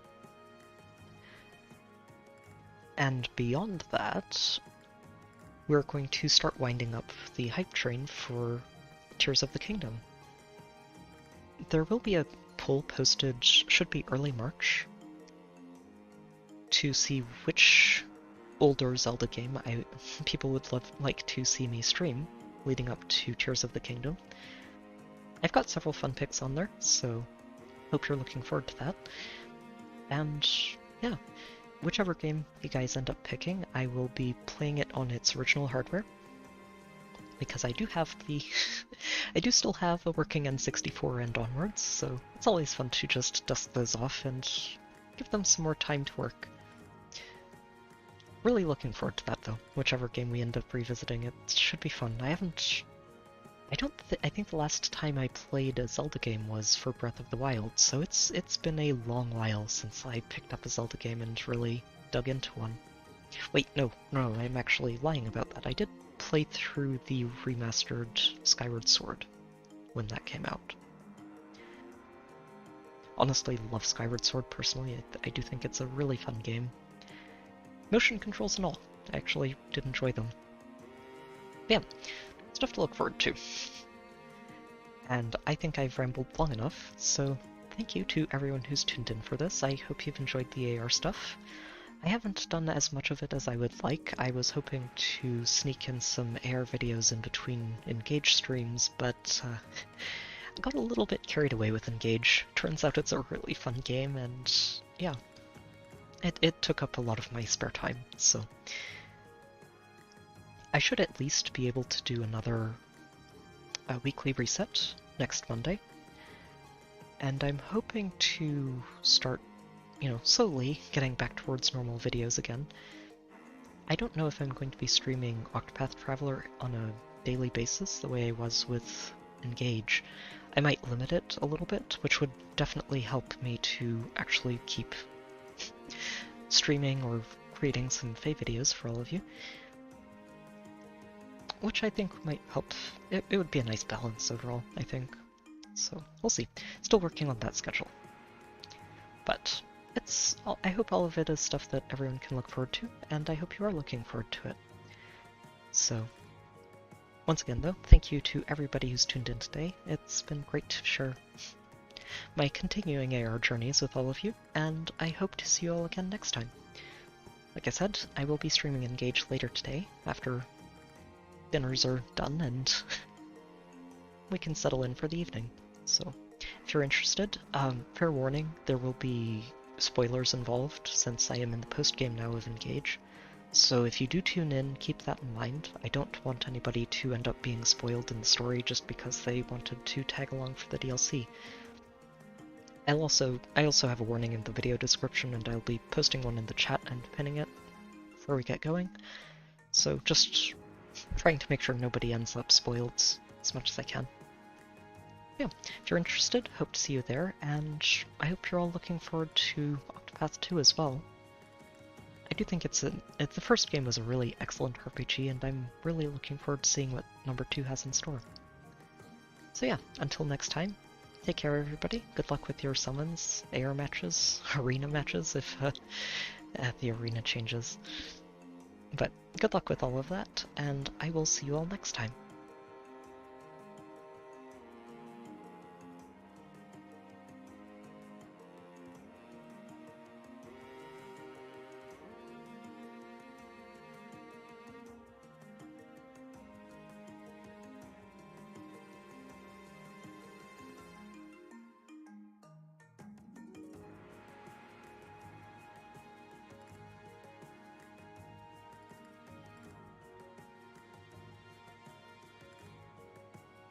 And beyond that, we're going to start winding up the hype train for Tears of the Kingdom. There will be a poll posted, should be early March, to see which older Zelda game people would like to see me stream leading up to Tears of the Kingdom. I've got several fun picks on there, so hope you're looking forward to that. And yeah, whichever game you guys end up picking, I will be playing it on its original hardware, because I do have I do still have a working N64 and onwards, so it's always fun to just dust those off and give them some more time to work. Really looking forward to that though, whichever game we end up revisiting. It should be fun. I think the last time I played a Zelda game was for Breath of the Wild, so it's been a long while since I picked up a Zelda game and really dug into one. Wait, no, I'm actually lying about that. I did play through the remastered Skyward Sword when that came out. Honestly, love Skyward Sword personally. I do think it's a really fun game. Motion controls and all. I actually did enjoy them. But yeah, stuff to look forward to. And I think I've rambled long enough, so thank you to everyone who's tuned in for this. I hope you've enjoyed the AR stuff. I haven't done as much of it as I would like. I was hoping to sneak in some AR videos in between Engage streams, but I got a little bit carried away with Engage. Turns out it's a really fun game, and yeah, it took up a lot of my spare time, so I should at least be able to do another weekly reset next Monday, and I'm hoping to start, slowly getting back towards normal videos again. I don't know if I'm going to be streaming Octopath Traveler on a daily basis the way I was with Engage. I might limit it a little bit, which would definitely help me to actually keep streaming or creating some Fae videos for all of you, which I think might help. It would be a nice balance overall, I think. So we'll see. Still working on that schedule. But I hope all of it is stuff that everyone can look forward to, and I hope you are looking forward to it. So, once again though, thank you to everybody who's tuned in today. It's been great to share my continuing AR journeys with all of you, and I hope to see you all again next time. Like I said, I will be streaming Engage later today, after dinners are done and we can settle in for the evening. So, if you're interested, fair warning, there will be spoilers involved, since I am in the post-game now of Engage. So if you do tune in, keep that in mind. I don't want anybody to end up being spoiled in the story just because they wanted to tag along for the DLC. I also have a warning in the video description, and I'll be posting one in the chat and pinning it before we get going. So just trying to make sure nobody ends up spoiled as much as I can. Yeah, if you're interested, hope to see you there, and I hope you're all looking forward to Octopath 2 as well. I do think the first game was a really excellent RPG, and I'm really looking forward to seeing what number 2 has in store. So yeah, until next time, take care, everybody. Good luck with your summons, air matches, arena matches, if the arena changes. But good luck with all of that, and I will see you all next time.